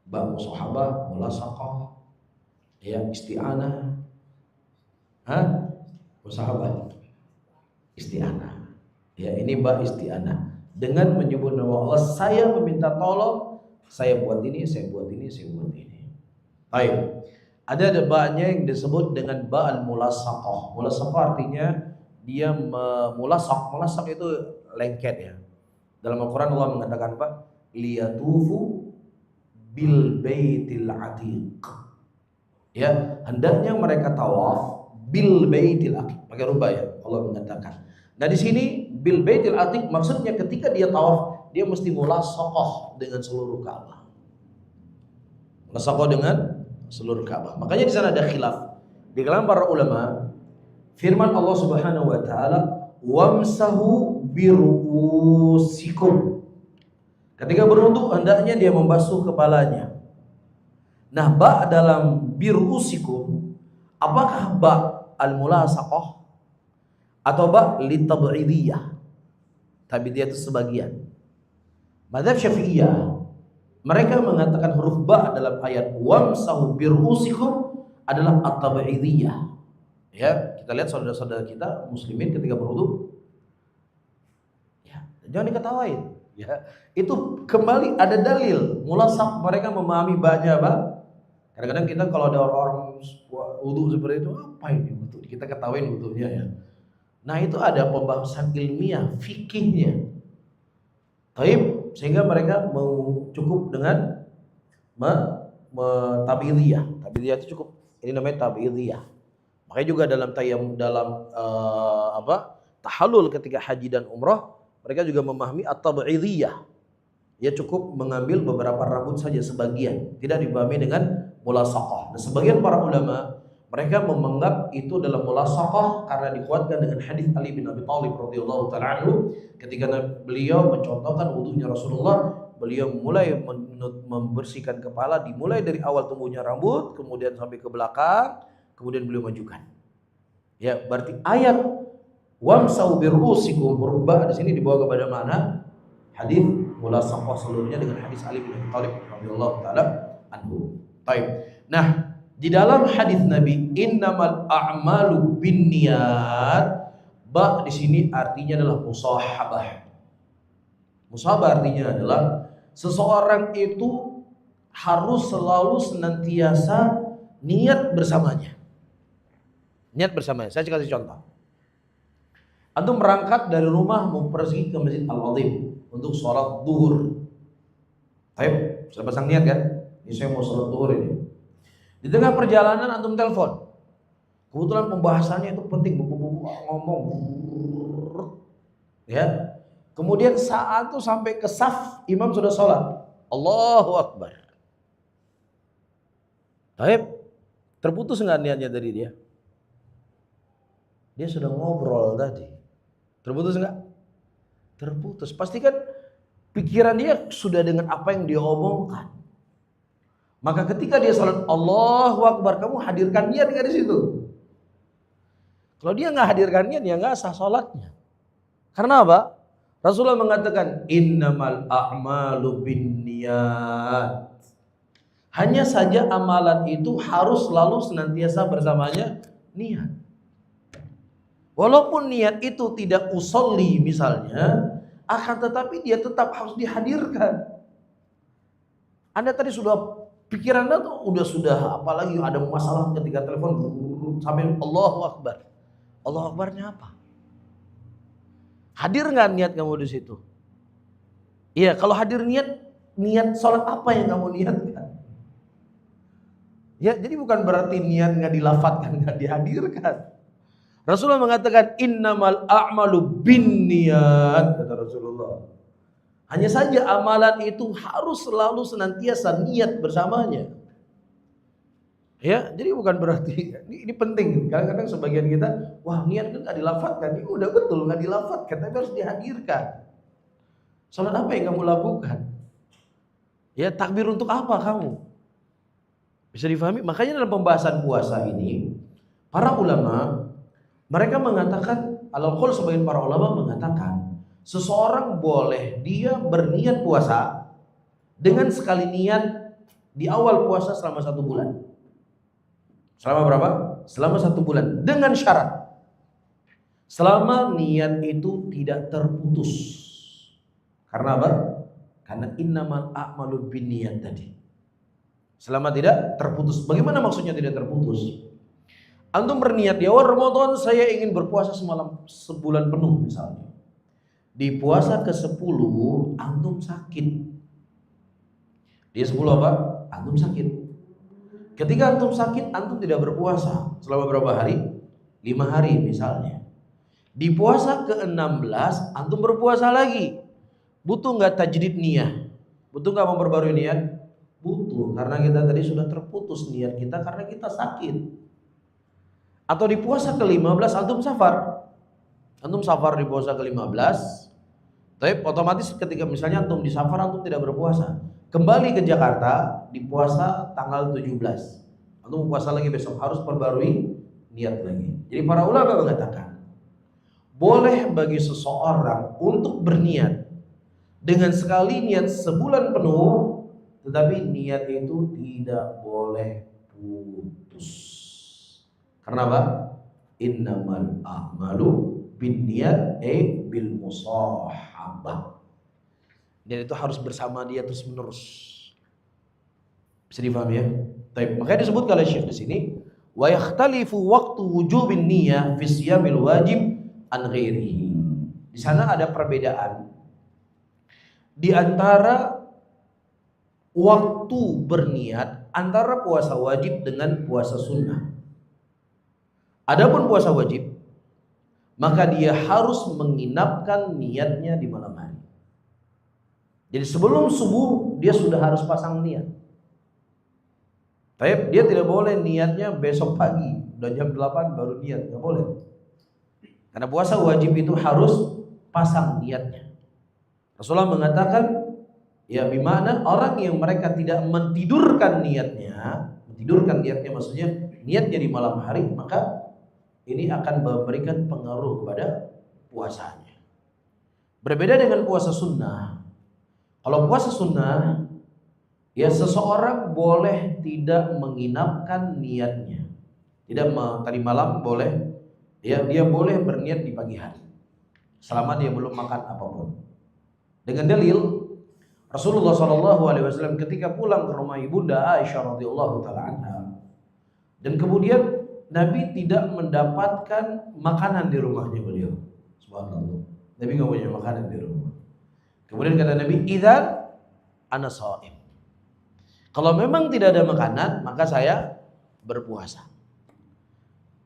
Bak musahhabah, mulassaqah, ya isti'anah. Hah? Musahhabah, isti'anah. Ya ini bak isti'anah. Dengan menyebut nama Allah, saya meminta tolong, saya buat ini, saya buat ini, saya buat ini. Baik. Ada ba'nya yang disebut dengan ba'al mulassaqah. Mulassaqah artinya dia mulassaq itu lengket ya. Dalam Al-Quran Allah mengatakan apa? Liyatufu bil baitil atiq. Ya, hendaknya mereka tawaf bil baitil atiq. Pakai rubah ya, Allah mengatakan. Nah di sini bil baitil atiq maksudnya ketika dia tawaf, dia mesti mulassaqah dengan seluruh Ka'bah. Mulassaqah dengan seluruh Ka'bah. Makanya di sana ada khilaf di kalangan para ulama. Firman Allah Subhanahu wa taala, "Wamsahu biru'usikum." Ketika berwudu hendaknya dia membasuh kepalanya. Nah, ba dalam biru'usikum, apakah ba al-mulasaqah atau ba litab'idiyah? Tapi dia itu sebagian. Mazhab Syafi'iyah mereka mengatakan huruf ba dalam ayat wamsahu biru'usikum adalah at-tab'idiyah. Ya, kita lihat saudara-saudara kita muslimin ketika berwudu, ya, jangan diketawain. Ya, itu kembali ada dalil mulasaq, mereka memahami baca apa. Kadang-kadang kita kalau ada orang wudu seperti itu, apa ini wudu? Kita ketawain wudunya ya. Nah, itu ada pembahasan ilmiah, fikihnya. Taib, sehingga mereka mau cukup dengan tab'idiyah. Tab'idiyah itu cukup. Ini namanya tab'idiyah. Makanya juga dalam tahallul ketika haji dan umrah, mereka juga memahami at-tab'idiyah. Ya, cukup mengambil beberapa rambut saja sebagian, tidak dipahami dengan mulasaqah. Dan sebagian para ulama mereka menganggap itu dalam mulasaqah karena dikuatkan dengan hadis Ali bin Abi Thalib radhiyallahu taala anhu ketika beliau mencontohkan wudunya Rasulullah, beliau mulai membersihkan kepala dimulai dari awal tumbuhnya rambut kemudian sampai ke belakang, kemudian beliau majukan. Ya, berarti ayat wamsau birusikum berubah di sini dibawa kepada mana? Hadis mulasaqah seluruhnya dengan hadis Ali bin Abi Thalib radhiyallahu taala anhu. Baik. Nah, di dalam hadis Nabi innamal a'malu binniyat, ba di sini artinya adalah musahabah. Musahabah artinya adalah seseorang itu harus selalu senantiasa niat bersamanya. Niat bersamanya. Saya kasih contoh. Antum berangkat dari rumah mau pergi ke Masjid Al-Azim untuk sholat duhur. Baik, sudah pasang niat kan? Ini saya mau sholat duhur ini. Di tengah perjalanan antum telepon. Kebetulan pembahasannya itu penting, ngomong. Ya. Kemudian saat itu sampai ke saf, imam sudah sholat. Allahu Akbar. Baik, terputus enggak niatnya dari dia? Dia sudah ngobrol tadi. Terputus enggak? Terputus. Pastikan pikiran dia sudah dengan apa yang dia omongkan. Maka ketika dia salat Allahu Akbar, kamu hadirkan niat enggak di situ? Kalau dia enggak hadirkan niat, ya enggak sah salatnya. Karena apa? Rasulullah mengatakan innamal a'malu binniyat. Hanya saja amalan itu harus selalu senantiasa bersamanya niat. Walaupun niat itu tidak usolli misalnya, akan tetapi dia tetap harus dihadirkan. Anda tadi sudah pikiran Anda tuh sudah apalagi ada masalah ketika telepon sampai Allahu Akbar. Allahu Akbarnya apa? Hadir nggak niat kamu di situ? Iya, kalau hadir niat sholat apa yang kamu niatkan? Ya, jadi bukan berarti niat nggak dilafatkan, nggak dihadirkan. Rasulullah mengatakan innamal a'malu binniyat, kata Rasulullah. Hanya saja amalan itu harus selalu senantiasa niat bersamanya. Ya, jadi bukan berarti ini penting. Kadang-kadang sebagian kita, wah niat kan nggak dilafatkan, ini udah betul nggak dilafatkan, tapi harus dihadirkan. Salat apa yang kamu lakukan? Ya, takbir untuk apa kamu? Bisa difahami? Makanya dalam pembahasan puasa ini, para ulama mereka mengatakan, al-qaul sebagian para ulama mengatakan, seseorang boleh dia berniat puasa dengan sekali niat di awal puasa selama 1 bulan. Selama berapa? Selama 1 bulan. Dengan syarat selama niat itu tidak terputus. Karena apa? Karena innamal a'malu binniyat tadi. Selama tidak terputus. Bagaimana maksudnya tidak terputus? Antum berniat di awal Ramadan saya ingin berpuasa sebulan penuh misalnya. Di puasa ke-10 antum sakit. Di 10 apa? Antum sakit. Ketika antum sakit, antum tidak berpuasa selama berapa hari? 5 hari misalnya. Di puasa ke-16 antum berpuasa lagi. Butuh nggak tajdid niyah? Butuh nggak memperbarui niat? Butuh, karena kita tadi sudah terputus niat kita karena kita sakit. Atau di puasa ke-15 antum safar. Antum safar di puasa ke-15. Tapi otomatis ketika misalnya antum di safar antum tidak berpuasa. Kembali ke Jakarta di puasa tanggal 17. Antum puasa lagi besok, harus perbarui niat lagi. Jadi para ulama mengatakan boleh bagi seseorang untuk berniat dengan sekali niat sebulan penuh, tetapi niat itu tidak boleh putus. Karena apa? Innamal a'malu binniyat bil musahabah. Dan itu harus bersama dia terus menerus. Bisa difahami ya? Baik, makanya disebutkan oleh Syekh di sini, wa yakhtalifu waqtu wujubin niyyah fi siyamil wajib an ghairihi. Di sana ada perbedaan di antara waktu berniat antara puasa wajib dengan puasa sunnah. Adapun puasa wajib, maka dia harus menginapkan niatnya di malam hari. Jadi sebelum subuh dia sudah harus pasang niat. Tapi dia tidak boleh niatnya besok pagi, udah jam 8 baru niat, nggak boleh. Karena puasa wajib itu harus pasang niatnya. Rasulullah mengatakan, ya bimana orang yang mereka tidak mentidurkan niatnya maksudnya niatnya di malam hari, maka ini akan memberikan pengaruh kepada puasanya. Berbeda dengan puasa sunnah. Kalau puasa sunnah, ya seseorang boleh tidak menginapkan niatnya. Tadi malam boleh, ya dia boleh berniat di pagi hari, selama dia belum makan apapun. Dengan dalil Rasulullah SAW ketika pulang ke rumah ibunda Aisyah radhiyallahu taala anha, dan kemudian Nabi tidak mendapatkan makanan di rumahnya beliau. Subhanallah. Nabi nggak punya makanan di rumah. Kemudian kata Nabi, "Idzan ana shaim." Kalau memang tidak ada makanan, maka saya berpuasa.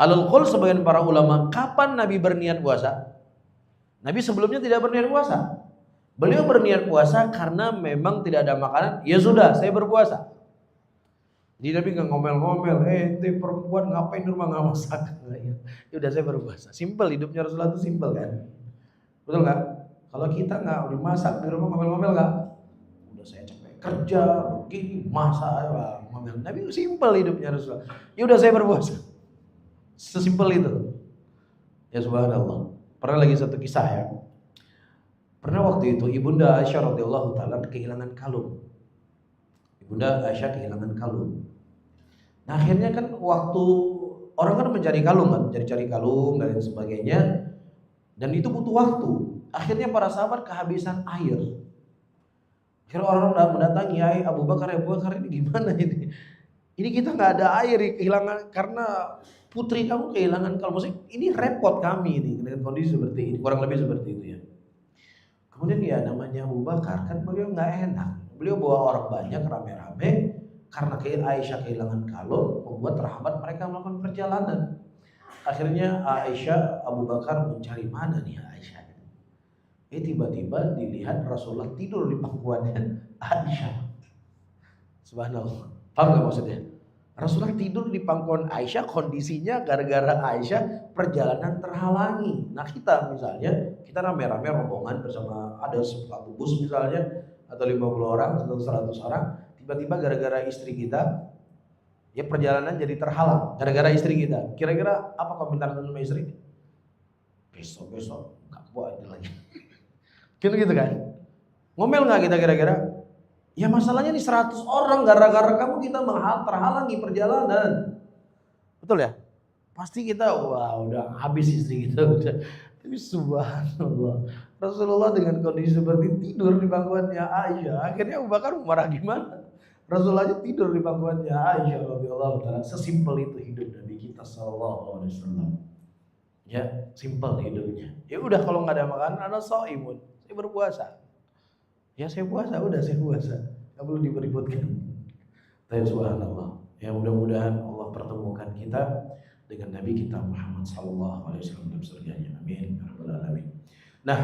Alul qaul sebagian para ulama, kapan Nabi berniat puasa? Nabi sebelumnya tidak berniat puasa. Beliau berniat puasa karena memang tidak ada makanan, ya sudah saya berpuasa. Jadi Nabi nggak ngomel-ngomel, ente perempuan ngapain di rumah nggak masak? Ya udah saya berpuasa. Simpel, hidupnya Rasulullah itu simpel kan? Betul nggak? Kalau kita nggak dimasak di rumah ngomel-ngomel nggak? Udah saya capek kerja, begini, masak, ngomel. Nabi simpel hidupnya Rasulullah. Ya udah saya berpuasa. Sesimpel itu. Ya subhanallah. Pernah lagi satu kisah ya. Pernah waktu itu Ibunda Aisyah radhiyallahu taala kehilangan kalung. Ibunda Aisyah kehilangan kalung. Nah akhirnya kan waktu orang kan mencari kalung kan, cari kalung dan lain sebagainya, dan itu butuh waktu. Akhirnya para sahabat kehabisan air. Akhirnya orang mendatangi Abu Bakar ini gimana ini? Ini kita nggak ada air, kehilangan karena putri kamu kehilangan kalung. Maksudnya ini repot kami ini dengan kondisi seperti ini, kurang lebih seperti itu ya. Kemudian ya namanya Abu Bakar kan beliau nggak enak. Beliau bawa orang banyak rame-rame karena Aisyah kehilangan kalung, membuat terhambat mereka melakukan perjalanan. Akhirnya Aisyah, Abu Bakar mencari mana nih Aisyah. Tiba-tiba dilihat Rasulullah tidur di pangkuannya Aisyah. Subhanallah. Paham nggak maksudnya? Rasulullah tidur di pangkuan Aisyah, kondisinya gara-gara Aisyah perjalanan terhalangi. Nah kita misalnya, kita rame-rame rombongan bersama ada 1 bus misalnya, atau 50 orang atau 100 orang, tiba-tiba gara-gara istri kita ya perjalanan jadi terhalang gara-gara istri kita. Kira-kira apa komentar sama istri? Besok nggak buat lagi. Gitu kan? Ngomel nggak kita kira-kira? Ya masalahnya nih 100 orang gara-gara kamu kita terhalangi perjalanan. Betul ya? Pasti kita wah udah habis istri kita udah. Tapi subhanallah, Rasulullah dengan kondisi seperti tidur di pangkuannya Aisyah. Akhirnya Abu Bakar marah gimana? Rasulullah aja tidur di pangkuannya Aisyah radhiyallahu taala. Sesimpel itu hidup Nabi kita sallallahu alaihi wasallam. Ya, simpel hidupnya. Ya udah kalau nggak ada makanan, ana shaimun. Saya berpuasa. Ya saya puasa, udah saya puasa. Nggak perlu dibeributkan. Tapi subhanallah. Ya mudah-mudahan Allah pertemukan kita dengan Nabi kita Muhammad sallallahu alaihi wasallam dalam surganya. Amin ya rabbal alamin. Nah,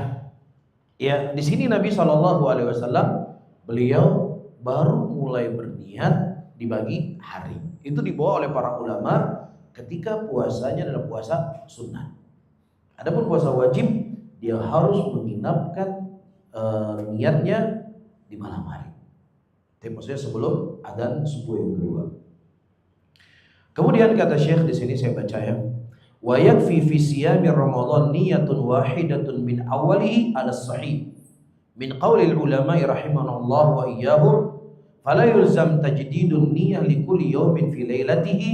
ya di sini Nabi sallallahu alaihi wasallam beliau baru mulai berniat di pagi hari. Itu dibawa oleh para ulama ketika puasanya adalah puasa sunnah. Adapun puasa wajib dia harus menginapkan niatnya di malam hari. Itu maksudnya sebelum adzan subuh yang kedua. Kemudian kata Syekh di sini saya baca ya. Wa yakfi fi siyami Ramadan niyatun wahidatun min awalihi ala sahih. Min qaulil ulama rahimahullah wa iyyahum fala yulzam tajdidun niyyah li kulli yawmin fi lailatihi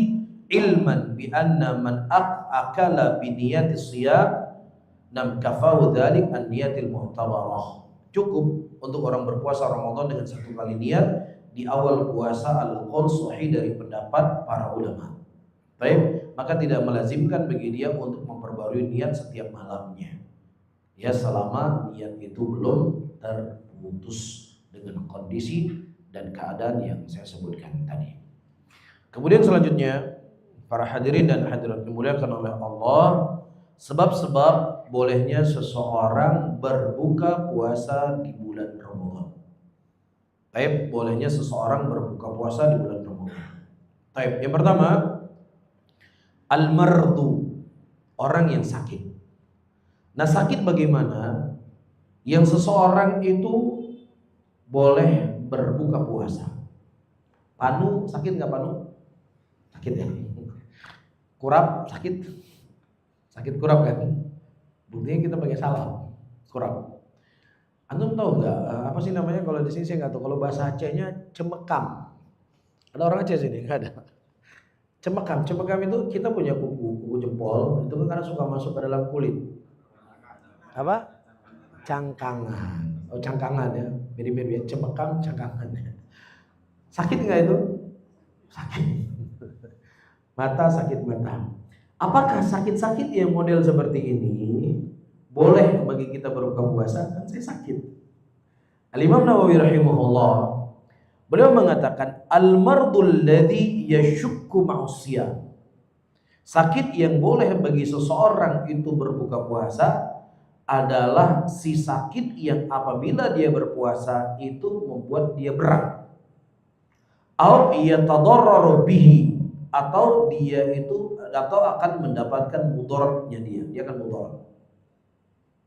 ilman bi anna man akala bi niyati shiyam nam kafahu dzalik an niyatil mu'tabarah. Cukup untuk orang berpuasa Ramadan dengan satu kali niat di awal puasa al-qaul sahih dari pendapat para ulama. Baik, maka tidak melazimkan bagi dia untuk memperbarui niat setiap malamnya. Ya, selama niat itu belum terputus dengan kondisi dan keadaan yang saya sebutkan tadi. Kemudian selanjutnya, para hadirin dan hadirat dimuliakan oleh Allah, sebab-sebab bolehnya seseorang berbuka puasa di bulan Ramadan. Taib, bolehnya seseorang berbuka puasa di bulan Ramadan. Taib, yang pertama, al-mardu, orang yang sakit. Nah, sakit bagaimana? Yang seseorang itu boleh berbuka puasa. Panu, sakit nggak Panu? Sakit ya. Kurap, sakit. Sakit kurap kan? Buktinya kita pakai salep, kurap. Antum tahu nggak apa sih namanya kalau di sini saya nggak tahu. Kalau bahasa Acehnya cemekam. Ada orang Aceh sini nggak ada. Cemekam itu kita punya kuku jempol itu kan karena suka masuk ke dalam kulit. Apa? Cangkangan. Oh, cangkangan ya. Mirip-mirip cemekam cangkangan. Sakit nggak itu? Sakit. Mata sakit mata. Apakah sakit-sakit yang model seperti ini boleh bagi kita berbuka puasa? Kan saya sakit. Al-Imam Nawawi rahimahullah, beliau mengatakan al-mardul ladzi yashukku ma'siyam. Sakit yang boleh bagi seseorang itu berbuka puasa adalah si sakit yang apabila dia berpuasa itu membuat dia berat. Au yatadarraru bihi, atau dia itu atau akan mendapatkan mudaratnya dia akan mudarat.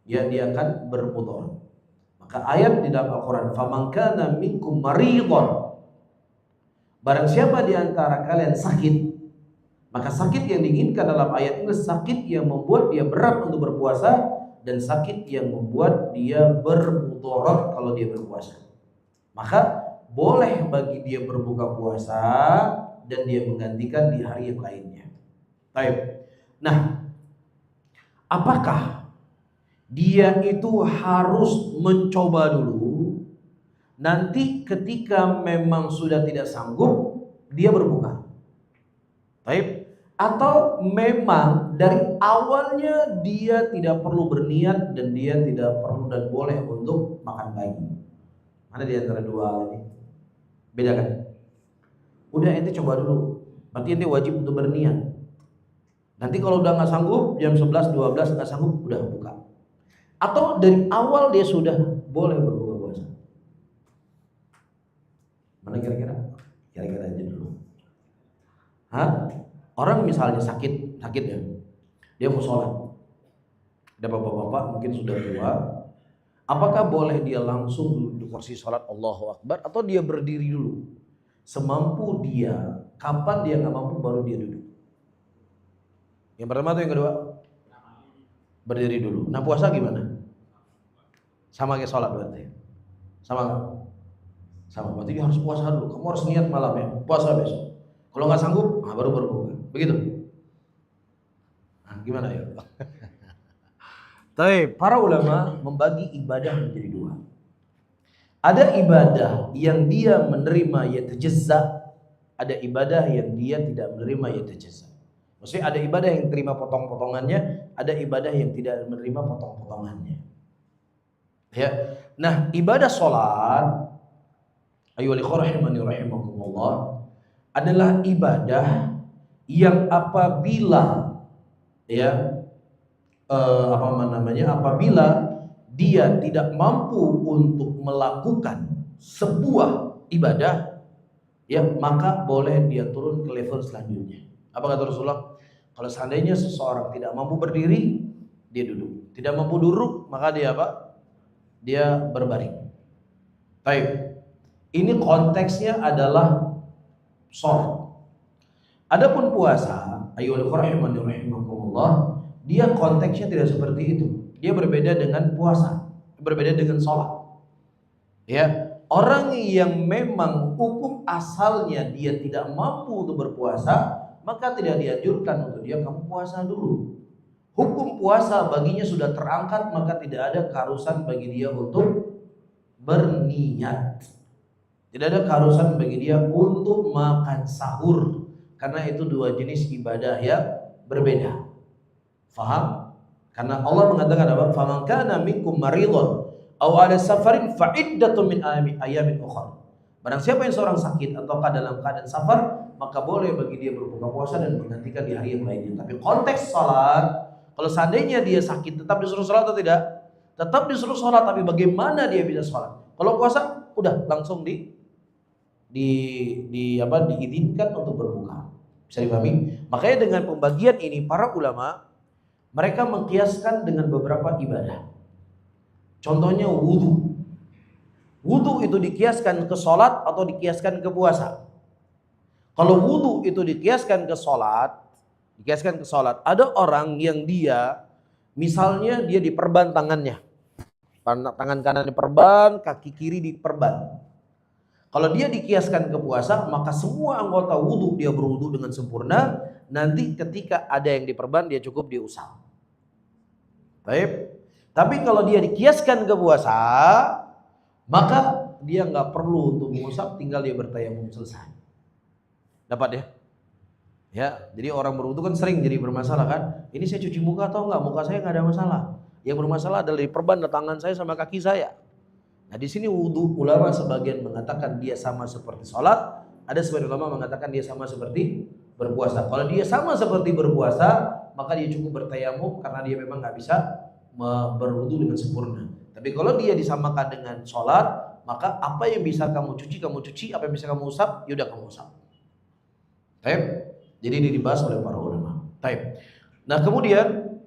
Dia akan bermudarat. Maka ayat di dalam Al-Qur'an, "Faman kana minkum maridhan." Barang siapa di antara kalian sakit, maka sakit yang diinginkan dalam ayat ini sakit yang membuat dia berat untuk berpuasa dan sakit yang membuat dia bermudarat kalau dia berpuasa. Maka boleh bagi dia berbuka puasa dan dia menggantikan di hari yang lainnya. Baik. Nah, apakah dia itu harus mencoba dulu, nanti ketika memang sudah tidak sanggup dia berbuka? Baik. Atau memang dari awalnya dia tidak perlu berniat dan dia tidak perlu dan boleh untuk makan pagi? Mana di antara dua hal ini? Bedakan. Udah ente coba dulu, berarti ente wajib untuk berniat. Nanti kalau udah nggak sanggup, jam 11, 12 nggak sanggup, udah buka. Atau dari awal dia sudah boleh berbuka puasa. Mana kira-kira? Kira-kira aja dulu. Hah? Orang misalnya sakit ya, dia mau sholat. Ada bapak-bapak mungkin sudah tua. Apakah boleh dia langsung duduk di kursi sholat Allahu Akbar, atau dia berdiri dulu? Semampu dia, kapan dia nggak mampu baru dia duduk. Yang pertama atau yang kedua? Berdiri dulu. Nah, puasa gimana? Sama kayak sholat berarti? Sama nggak? Sama. Berarti dia harus puasa dulu. Kamu harus niat malamnya, puasa besok. Kalau nggak sanggup, baru berbuka. Begitu. Nah, gimana ya? Tapi para ulama membagi ibadah menjadi dua. Ada ibadah yang dia menerima yatajazza, ada ibadah yang dia tidak menerima yatajazza. Maksudnya ada ibadah yang terima potong-potongannya, ada ibadah yang tidak menerima potong-potongannya. Ya. Nah, ibadah sholat, ayyuhal ikhwani rahimakumullah, adalah ibadah yang apabila apabila dia tidak mampu untuk melakukan sebuah ibadah, ya, maka boleh dia turun ke level selanjutnya. Apa kata Rasulullah? Kalau seandainya seseorang tidak mampu berdiri, dia duduk. Tidak mampu duduk, maka dia apa? Dia berbaring. Baik. Ini konteksnya adalah sholat. Adapun puasa, ayyuhal rahimani rahimakumullah, dia konteksnya tidak seperti itu. Dia berbeda dengan puasa, berbeda dengan sholat. Ya, orang yang memang hukum asalnya dia tidak mampu untuk berpuasa, maka tidak dianjurkan untuk dia kamu puasa dulu. Hukum puasa baginya sudah terangkat, maka tidak ada keharusan bagi dia untuk berniat. Tidak ada keharusan bagi dia untuk makan sahur, karena itu dua jenis ibadah yang berbeda. Faham? Karena Allah mengatakan apa? Faman kana minkum maridun aw ala safarin fa iddatun min ayamin ukhra. Barang siapa yang seorang sakit ataukah dalam keadaan safar, maka boleh bagi dia berbuka puasa dan menggantikan di hari yang lainnya. Tapi konteks salat, kalau seandainya dia sakit tetap disuruh salat atau tidak? Tetap disuruh salat, tapi bagaimana dia bisa salat? Kalau puasa udah langsung diizinkan untuk berbuka. Bisa dipahami? Makanya dengan pembagian ini para ulama mereka mengkiaskan dengan beberapa ibadah. Contohnya wudu. Wudu itu dikiaskan ke sholat atau dikiaskan ke puasa. Kalau wudu itu dikiaskan ke sholat, ada orang yang dia misalnya dia diperban tangannya, tangan kanan diperban, kaki kiri diperban. Kalau dia dikiaskan ke puasa, maka semua anggota wudu dia berwudu dengan sempurna. Nanti ketika ada yang diperban dia cukup diusap. Baik. Tapi kalau dia dikiaskan ke puasa, maka dia nggak perlu untuk mengusap, tinggal dia bertayamum selesai. Dapat ya? Ya, jadi orang berwudu kan sering jadi bermasalah kan? Ini saya cuci muka atau enggak? Muka saya nggak ada masalah. Yang bermasalah adalah diperban tangan saya sama kaki saya. Nah di sini wudu ulama sebagian mengatakan dia sama seperti sholat, ada sebagian ulama mengatakan dia sama seperti berpuasa. Kalau dia sama seperti berpuasa, maka dia cukup bertayamum karena dia memang nggak bisa berwudu dengan sempurna. Tapi kalau dia disamakan dengan sholat, maka apa yang bisa kamu cuci, apa yang bisa kamu usap, yaudah kamu usap. Baik. Jadi ini dibahas oleh para ulama. Baik. Nah kemudian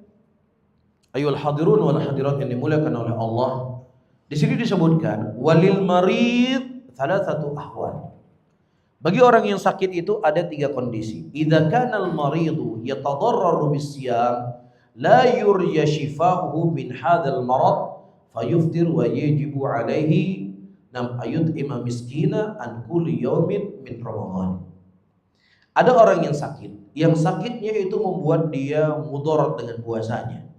ayyuhal hadirun wal hadirat yang dimuliakan oleh Allah, di sini disebutkan walil marid thalathatu ahwal. Bagi orang yang sakit itu ada 3 kondisi. Idza kana al maridu yatadarraru bisyam la yurja shifa'uhu min hadzal marad fayuftir wa yajibu alaihi nam ayut'ima miskina an kulli yaumin min ramadan. Ada orang yang sakit, yang sakitnya itu membuat dia mudarat dengan puasanya,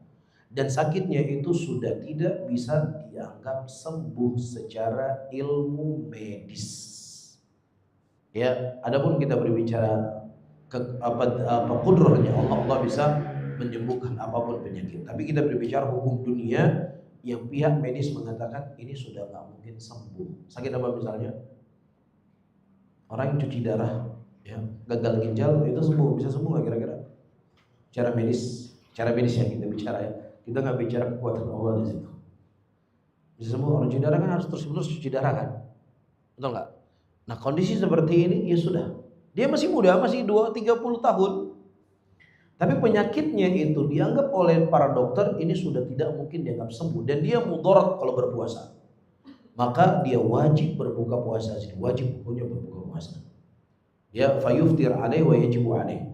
dan sakitnya itu sudah tidak bisa dianggap sembuh secara ilmu medis. Ya, adapun kita berbicara kudrahnya Allah bisa menyembuhkan apapun penyakit. Tapi kita berbicara hukum dunia yang pihak medis mengatakan ini sudah nggak mungkin sembuh. Sakit apa misalnya? Orang yang cuci darah, ya, gagal ginjal itu sembuh, bisa sembuh nggak kira-kira? Cara medis yang kita bicara ya. Kita nggak bicara kekuatan Allah di situ. Bisa sembuh. Orang cuci darah kan harus terus-menerus cuci darah kan, betul nggak? Nah kondisi seperti ini ya sudah, dia masih muda, masih 30 tahun, tapi penyakitnya itu dianggap oleh para dokter ini sudah tidak mungkin dianggap sembuh, dan dia mudarat kalau berpuasa, maka dia wajib berbuka puasa. Wajib hukumnya berbuka puasa. Ya, fayuftir alaihi wa yajibu alaihi.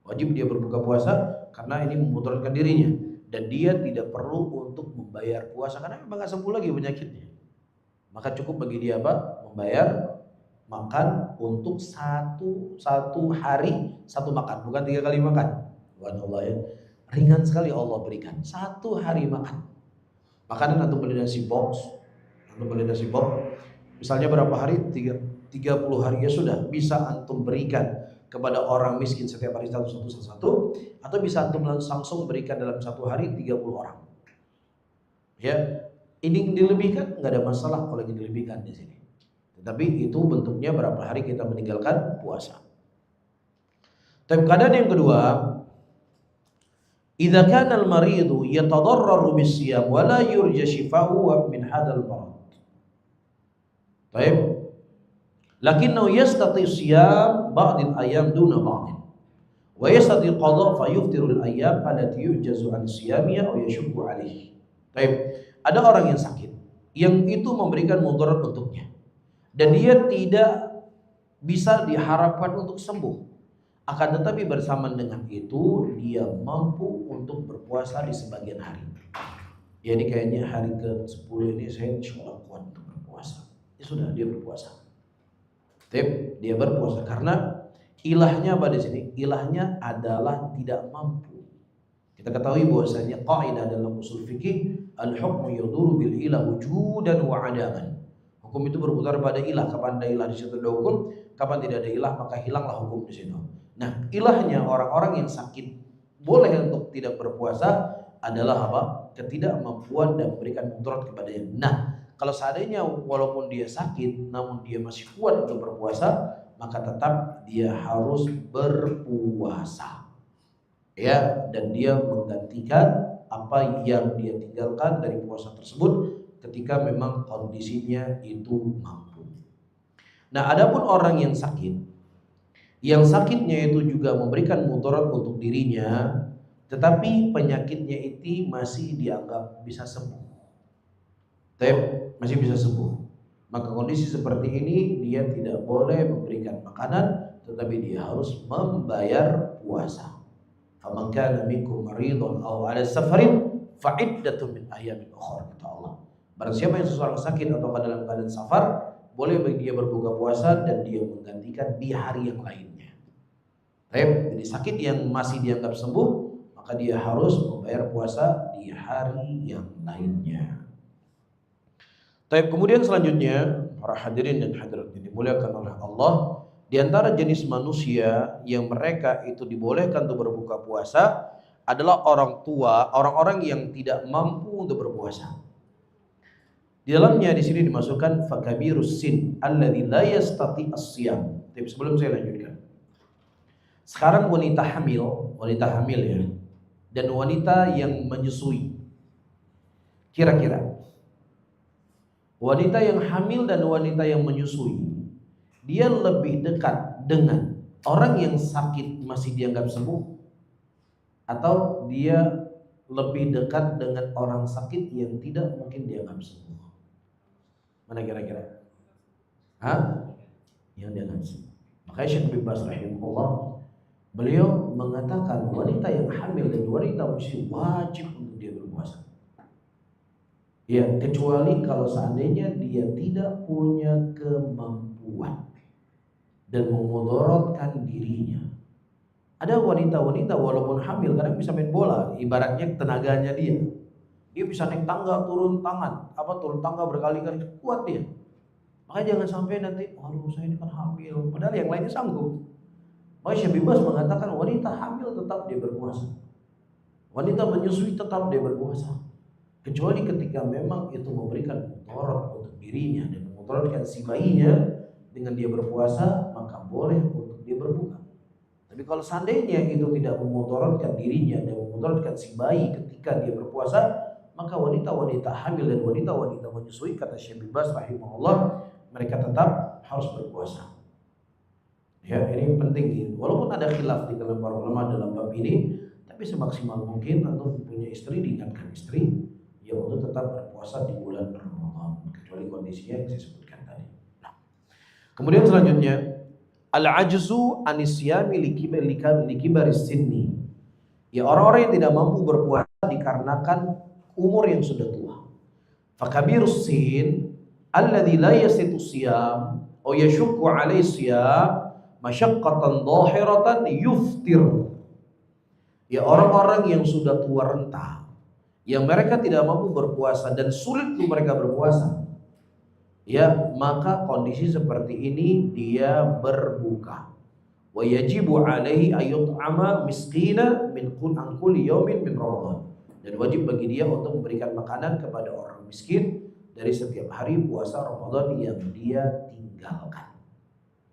Wajib dia berbuka puasa karena ini memudaratkan dirinya, dan dia tidak perlu untuk membayar puasa karena memang gak sembuh lagi penyakitnya. Maka cukup bagi dia apa? Membayar makan untuk satu hari satu makan, bukan 3 kali makan. Subhanallah ya. Ringan sekali Allah berikan. 1 hari makan. Makanan atau beli nasi box. Misalnya berapa hari? 30 hari ya sudah, bisa antum berikan kepada orang miskin setiap hari satu, atau bisa antum langsung berikan dalam 1 hari 30 orang. Ya, ini dilebihkan nggak ada masalah kalau ini dilebihkan di sini. Tetapi itu bentuknya berapa hari kita meninggalkan puasa. Tapi keadaan yang kedua, idza kana al-maridu yatadarraru bis-siyam wa la yurja shifa'uhu min hadzal marad. Baik. Lakinnahu yastati siyam ba'dil ayyam duna ba'din. Wa yastati qada fa yuftiru al-ayyam allati yujazu an siyamiha aw yashqu alaihi. Baik. Ada orang yang sakit yang itu memberikan mudarat untuknya, dan dia tidak bisa diharapkan untuk sembuh. Akan tetapi bersamaan dengan itu dia mampu untuk berpuasa di sebagian hari. Jadi kayaknya hari ke-10 ini saya insyaallah kuat untuk berpuasa. Ya sudah, dia berpuasa. Dia berpuasa karena Ilahnya apa di sini? Ilahnya adalah tidak mampu. Kita ketahui bahwasanya kaidah dalam usul fikih, al-hukmu yaduru bil ilah wujudan wa adaman. Hukum itu berputar pada ilah. Kapan ada ilah di situ ada hukum, kapan tidak ada ilah maka hilanglah hukum di situ. Nah, ilahnya orang-orang yang sakit boleh untuk tidak berpuasa adalah apa? Ketidakmampuan dan memberikan mudarat kepadanya. Nah, kalau seandainya walaupun dia sakit namun dia masih kuat untuk berpuasa, maka tetap dia harus berpuasa. Ya, dan dia menggantikan apa yang dia tinggalkan dari puasa tersebut ketika memang kondisinya itu mampu. Nah, adapun orang yang sakitnya itu juga memberikan mudarat untuk dirinya, tetapi penyakitnya itu masih dianggap bisa sembuh. Masih bisa sembuh. Maka kondisi seperti ini dia tidak boleh memberikan makanan, tetapi dia harus membayar puasa. Faman kana minkum maridun aw 'ala safarin fa iddatun min ayyamin ukhra, kata Allah. Barang siapa yang seseorang sakit atau dalam keadaan safar, boleh bagi dia berbuka puasa dan dia menggantikan di hari yang lainnya. Jadi sakit yang masih dianggap sembuh, maka dia harus membayar puasa di hari yang lainnya. Kemudian selanjutnya, para hadirin dan hadirat yang dimuliakan oleh Allah, di antara jenis manusia yang mereka itu dibolehkan untuk berbuka puasa adalah orang tua, orang-orang yang tidak mampu untuk berpuasa. Di dalamnya di sini dimasukkan fakabirus sin alladzi la yastati as-siyam. Tapi sebelum saya lanjutkan, sekarang wanita hamil ya, dan wanita yang menyusui. Kira-kira wanita yang hamil dan wanita yang menyusui, dia lebih dekat dengan orang yang sakit masih dianggap sembuh, atau dia lebih dekat dengan orang sakit yang tidak mungkin dianggap sembuh? Mana kira-kira? Yang dianggap sembuh. Makanya Syekh bin Baz rahimahullah, beliau mengatakan wanita yang hamil dan wanita menyusui wajib untuk dia berpuasa. Ya, kecuali kalau seandainya dia tidak punya kemampuan dan memudaratkan dirinya. Ada wanita-wanita walaupun hamil kadang bisa main bola, ibaratnya tenaganya dia. Dia bisa naik tangga, turun tangga berkali-kali, kuat dia. Makanya jangan sampai nanti, aduh saya ini kan hamil, padahal yang lainnya sanggup. Makanya Syekh bin Baz mengatakan wanita hamil tetap dia berpuasa. Wanita menyusui tetap dia berpuasa. Kecuali ketika memang itu memberikan mudarat untuk dirinya dan memudaratkan si bayinya dengan dia berpuasa, maka boleh untuk dia berbuka. Tapi kalau seandainya itu tidak memudaratkan dirinya dan memudaratkan si bayi ketika dia berpuasa, maka wanita-wanita hamil dan wanita-wanita menyusui, kata Syekh bin Baz rahimahullah, mereka tetap harus berpuasa. Ya, ini penting. Walaupun ada khilaf di kalangan para ulama dalam bab ini, tapi semaksimal mungkin untuk punya istri diingatkan istri ya untuk tetap berpuasa di bulan Ramadan, kecuali kondisinya yang saya sebutkan tadi. Nah, kemudian selanjutnya, al-ajzu anisyami likibaris sinni. Ya, orang-orang yang tidak mampu berpuasa dikarenakan umur yang sudah tua. Fakabirus sin alladzi la yasitu siyam aw yashukku alaihi siyam masyaqqatan dhahiratan yuftir. Ya, orang-orang yang sudah tua renta, yang mereka tidak mampu berpuasa dan sulit untuk mereka berpuasa, ya maka kondisi seperti ini dia berbuka. Wa yajibu alaihi ayut'ama miskina min kulli yaumin min Ramadan, dan wajib bagi dia untuk memberikan makanan kepada orang miskin dari setiap hari puasa Ramadan yang dia tinggalkan.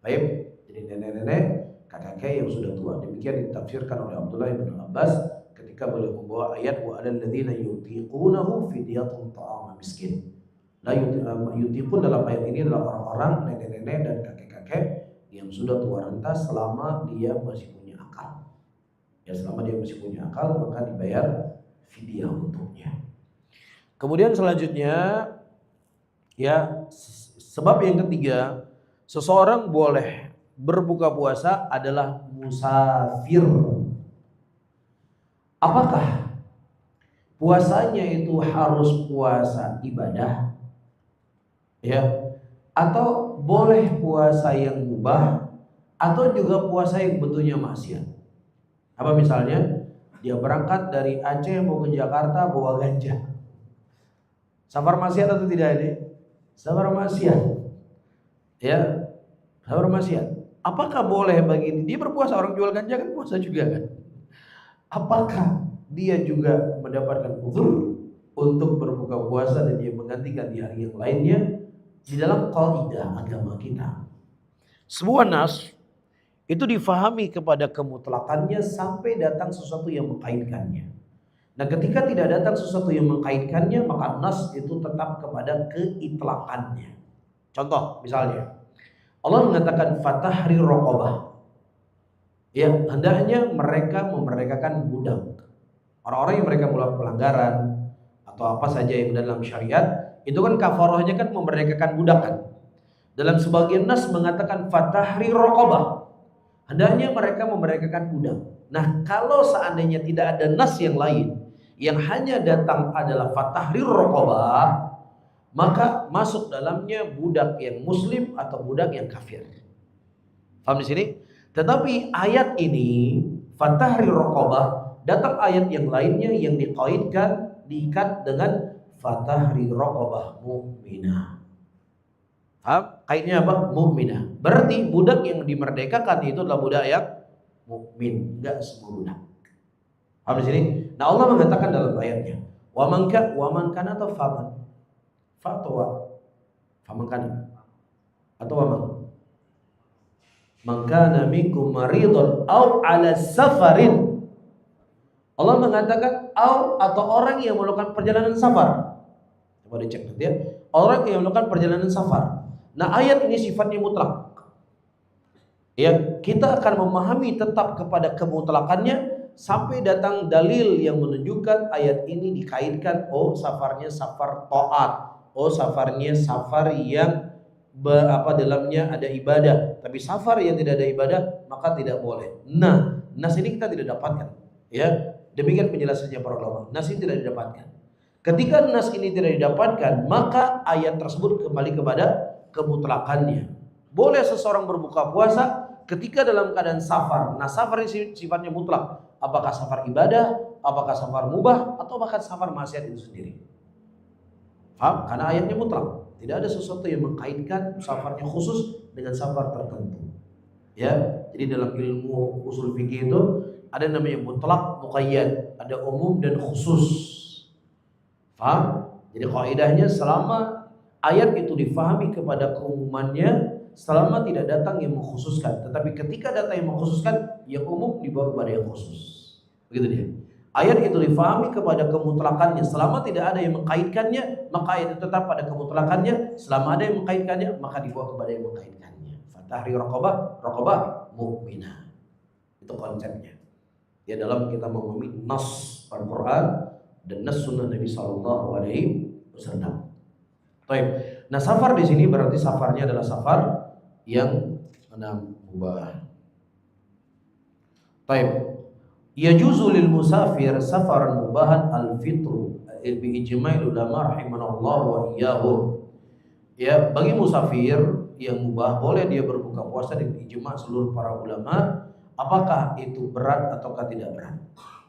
Baik, jadi nenek-nenek, kakek-kakek yang sudah tua. Demikian ditafsirkan oleh Abdullah bin Abbas ketika beliau membawa ayat wa alal ladzina yutiqunahu fidyatun ta'am miskin. La yutiqun dalam ayat ini adalah orang-orang nenek-nenek dan kakek-kakek yang sudah tua renta selama dia masih punya akal. Ya, selama dia masih punya akal maka dibayar fidyah untuknya. Kemudian selanjutnya, ya, sebab yang ketiga, seseorang boleh berbuka puasa adalah musafir. Apakah puasanya itu harus puasa ibadah? Ya, atau boleh puasa yang mubah Atau juga puasa yang bentuknya maksiat. Apa misalnya? Dia berangkat dari Aceh mau ke Jakarta bawa ganja. Safar maksiat atau tidak ini? Safar maksiat. Ya, safar maksiat. Apakah boleh bagi dia berpuasa? Orang jual ganja kan puasa juga kan? Apakah dia juga mendapatkan uzur untuk berbuka puasa dan dia menggantikan di hari yang lainnya? Di dalam kaidah agama kita, sebuah nas itu difahami kepada kemutlakannya sampai datang sesuatu yang mengkaitkannya. Nah, ketika tidak datang sesuatu yang mengkaitkannya, maka nas itu tetap kepada keitlakannya. Contoh, misalnya Allah mengatakan fatahri raqabah. Ya, hendaknya mereka memerdekakan budak. Orang-orang yang mereka melakukan pelanggaran atau apa saja yang dalam syariat, itu kan kafarahnya kan memerdekakan budak kan. Dalam sebagian nas mengatakan fatahri raqabah. Hendaknya mereka memerdekakan budak. Nah, kalau seandainya tidak ada nas yang lain, yang hanya datang adalah fatahrir raqabah, maka masuk dalamnya budak yang muslim atau budak yang kafir. Paham di sini? Tetapi ayat ini fatahrir raqabah, datang ayat yang lainnya yang diikat dengan fatahrir raqabah mu'minah. Kaitnya apa? Mukminah. Berarti budak yang dimerdekakan itu adalah budak yang mukmin, enggak semua budak. Paham di sini? Nah, Allah mengatakan dalam ayatnya, wa man kana atau faman. Fatwa. Faman kana. Atau wa man kana minkum maridun au ala safarin. Allah mengatakan atau orang yang melakukan perjalanan safar. Coba dicek nanti ya. Orang yang melakukan perjalanan safar. Nah, ayat ini sifatnya mutlak. Ya, kita akan memahami tetap kepada kemutlakannya sampai datang dalil yang menunjukkan ayat ini dikaitkan safarnya safar taat, safarnya safar yang dalamnya ada ibadah. Tapi safar yang tidak ada ibadah maka tidak boleh. Nah, nas ini kita tidak dapatkan. Ya, demikian penjelasannya para ulama. Nas ini tidak didapatkan. Ketika nas ini tidak didapatkan, maka ayat tersebut kembali kepada kemutlakannya. Boleh seseorang berbuka puasa ketika dalam keadaan safar. Nah, safar ini sifatnya mutlak. Apakah safar ibadah, apakah safar mubah, atau bahkan safar maksiat itu sendiri. Paham? Karena ayatnya mutlak. Tidak ada sesuatu yang mengkaitkan safarnya khusus dengan safar tertentu. Ya, jadi dalam ilmu usul fikih itu ada namanya mutlak, muqayyad, ada umum dan khusus. Paham? Jadi kaidahnya selama ayat itu difahami kepada keumumannya, selama tidak datang yang mengkhususkan. Tetapi ketika datang yang mengkhususkan, yang umum dibawa kepada yang khusus. Begitu dia. Ayat itu difahami kepada kemutlakannya, selama tidak ada yang mengkaitkannya, maka ayat itu tetap pada kemutlakannya. Selama ada yang mengkaitkannya, maka dibawa kepada yang mengkaitkannya. Fatahri raqabah mu'minah. Itu konsepnya. Ya, dalam kita memahami nas Al-Quran dan nas sunnah Nabi Sallallahu Alaihi Wasallam. Nah, safar di sini berarti safarnya adalah safar yang mubah. Yajuzu lil musafir safaran mubahan al-fitru bi ijma'il ulama rahimanallahu wa iyyahum. Ya, bagi musafir yang mubah boleh dia berbuka puasa dengan ijma' seluruh para ulama. Apakah itu berat ataukah tidak berat?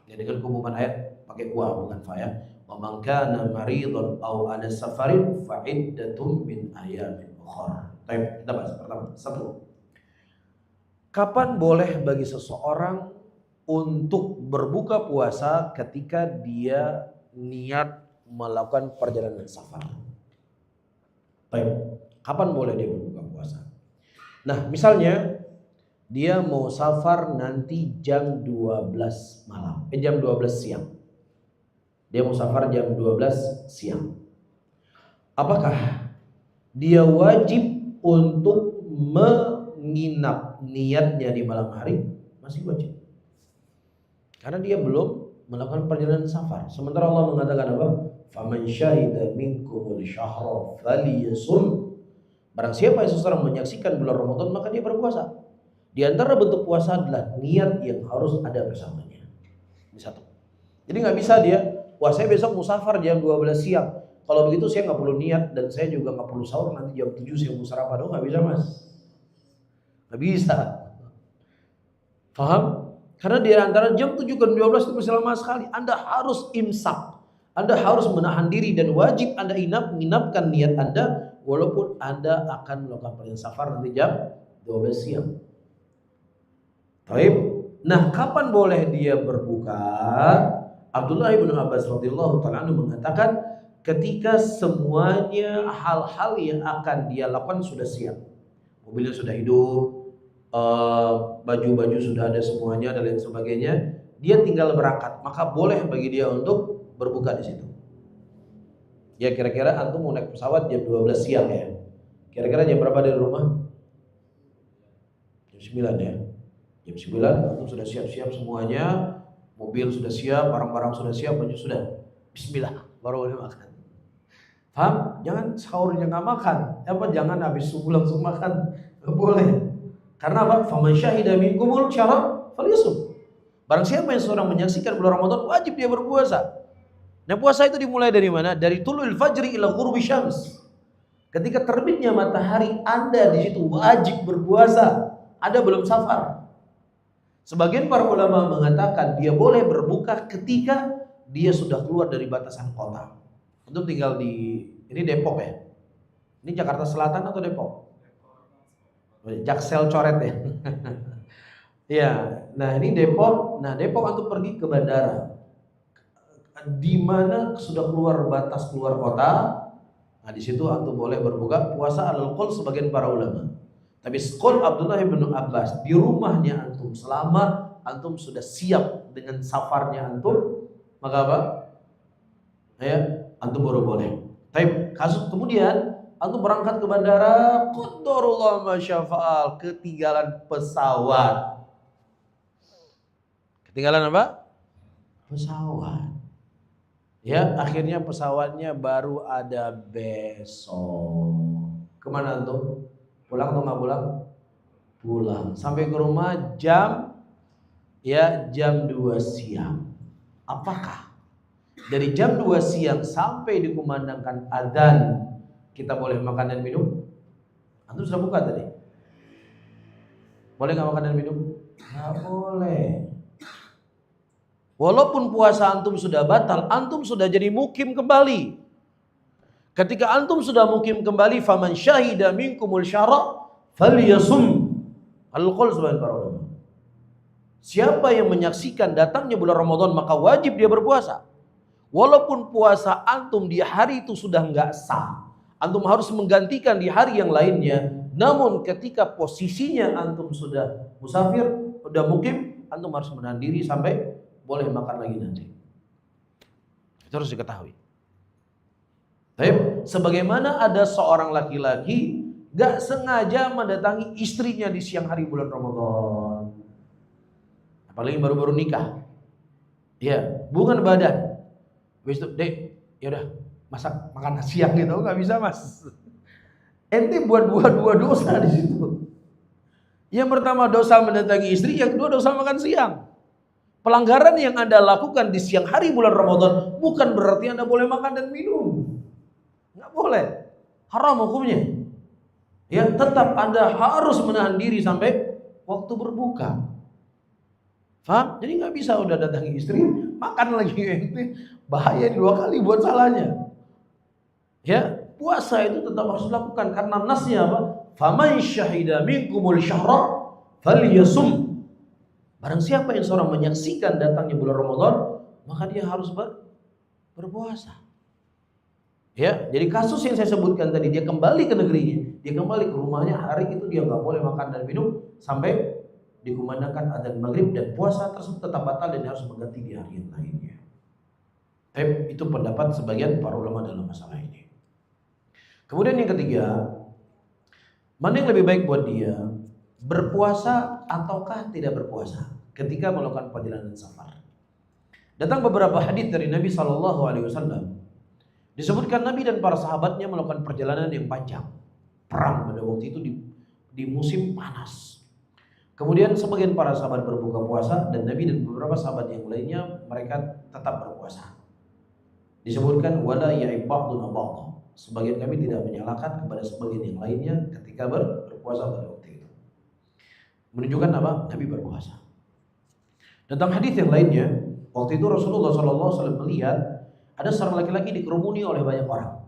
Ya, dengan keumuman ayat pakai wa bukan fa ya. Wa man kana maridun aw ala safarin fa iddatun min ayamin ukhra. Baik, kita bahas pertama. 1. Kapan boleh bagi seseorang untuk berbuka puasa ketika dia niat melakukan perjalanan safar? Baik, kapan boleh dia berbuka puasa? Nah, misalnya dia mau safar nanti jam 12 malam, jam 12 siang. Dia mau safar jam 12 siang. Apakah dia wajib untuk menginap niatnya di malam hari? Masih wajib. Karena dia belum melakukan perjalanan safar. Sementara Allah mengatakan apa? Faman syahida minkumul syahra falyasum. Barang siapa yang seseorang menyaksikan bulan Ramadan maka dia berpuasa. Di antara bentuk puasa adalah niat yang harus ada bersamanya. Ini 1. Jadi nggak bisa dia, wah saya besok mau safar jam 12 siang. Kalau begitu saya nggak perlu niat dan saya juga nggak perlu sahur, nanti jam 7 saya mau sarapan. Nggak bisa mas. Nggak bisa. Paham? Karena di antara jam 7 ke 12 itu masih lama sekali. Anda harus imsak. Anda harus menahan diri dan wajib Anda menginapkan niat Anda walaupun Anda akan melakukan perjalanan safar nanti jam 12 siang. Baik. Nah, kapan boleh dia berbuka? Abdullah bin Abbas radhiyallahu taala anhu mengatakan ketika semuanya hal-hal yang akan dia lakukan sudah siap. Mobilnya sudah hidup, baju-baju sudah ada semuanya dan lain sebagainya, dia tinggal berangkat, maka boleh bagi dia untuk berbuka di situ. Ya kira-kira antum mau naik pesawat jam 12 siang ya. Kira-kira jam berapa dari rumah? Jam 9 ya. Jam 9 antum sudah siap-siap semuanya, mobil sudah siap, barang-barang sudah siap, baju sudah. Bismillah, baru boleh makan. Paham? Jangan sahurnya nggak makan. Jangan habis subuh langsung makan. Nggak boleh. Karena apa? Faman syahida minkumul syahra falyasum. Barang siapa yang seorang menyaksikan bulan Ramadan wajib dia berpuasa. Nah, puasa itu dimulai dari mana? Dari tulul fajri ila ghurubi syams. Ketika terbitnya matahari, Anda di situ wajib berpuasa. Anda belum safar. Sebagian para ulama mengatakan dia boleh berbuka ketika dia sudah keluar dari batasan kota. Untuk tinggal di ini Depok ya. Ini Jakarta Selatan atau Depok? Jaksel coret ya. Ya, nah ini Depok. Nah, Depok antum pergi ke bandara. Di mana sudah keluar batas keluar kota. Nah, di situ antum boleh berbuka puasa alal qaul sebagian para ulama. Tapi qaul Abdullah bin Abbas di rumahnya antum selama antum sudah siap dengan safarnya antum, maka apa? Ya, antum baru boleh. Tapi kasus kemudian antum berangkat ke bandara, qadarullah masyafa'al, ketinggalan pesawat. Ketinggalan apa? Pesawat. Ya, akhirnya pesawatnya baru ada besok. Kemana tuh? Pulang atau nggak pulang? Pulang. Sampai ke rumah jam 2 siang. Apakah dari jam 2 siang sampai dikumandangkan adzan kita boleh makan dan minum? Antum sudah buka tadi? Boleh nggak makan dan minum? Nggak boleh. Walaupun puasa antum sudah batal, antum sudah jadi mukim kembali. Ketika antum sudah mukim kembali, faman syahida minkumul syahra falyasum. Al-qaul subhanahu wa ta'ala. Siapa yang menyaksikan datangnya bulan Ramadan maka wajib dia berpuasa. Walaupun puasa antum di hari itu sudah enggak sah, antum harus menggantikan di hari yang lainnya. Namun ketika posisinya antum sudah musafir, sudah mukim, antum harus menahan diri sampai boleh makan lagi nanti. Itu harus diketahui. Baik, sebagaimana ada seorang laki-laki gak sengaja mendatangi istrinya di siang hari bulan Ramadan, apalagi baru-baru nikah, ya hubungan badan. Habis itu, dek, yaudah masak makan siang gitu, nggak bisa mas. Ente buat dua dosa di situ. Yang pertama dosa mendatangi istri, yang kedua dosa makan siang. Pelanggaran yang Anda lakukan di siang hari bulan Ramadan bukan berarti Anda boleh makan dan minum. Nggak boleh. Haram hukumnya. Ya, tetap Anda harus menahan diri sampai waktu berbuka. Faham? Jadi nggak bisa udah datangi istri, makan lagi. Bahaya 2 kali buat salahnya. Ya, puasa itu tetap harus dilakukan karena nasnya apa? Faman syahida minkumul syahra falyasum. Barang siapa yang seorang menyaksikan datangnya bulan Ramadan, maka dia harus berpuasa. Ya, jadi kasus yang saya sebutkan tadi, dia kembali ke negerinya, dia kembali ke rumahnya, hari itu dia nggak boleh makan dan minum sampai dikumandangkan adzan maghrib, dan puasa tersebut tetap batal dan harus mengganti di hari yang lainnya. Itu pendapat sebagian para ulama dalam masalah ini. Kemudian yang ketiga, mana yang lebih baik buat dia, berpuasa ataukah tidak berpuasa ketika melakukan perjalanan safar? Datang beberapa hadis dari Nabi SAW. Disebutkan Nabi dan para sahabatnya melakukan perjalanan yang panjang, perang pada waktu itu di musim panas. Kemudian sebagian para sahabat berbuka puasa dan Nabi dan beberapa sahabat yang lainnya mereka tetap berpuasa. Disebutkan wala ya'ibaduna ba'dha. Sebagian kami tidak menyalahkan kepada sebagian yang lainnya ketika berpuasa pada waktu itu. Menunjukkan apa? Nabi berpuasa. Tentang hadis yang lainnya, waktu itu Rasulullah SAW melihat ada seorang laki-laki dikerumuni oleh banyak orang.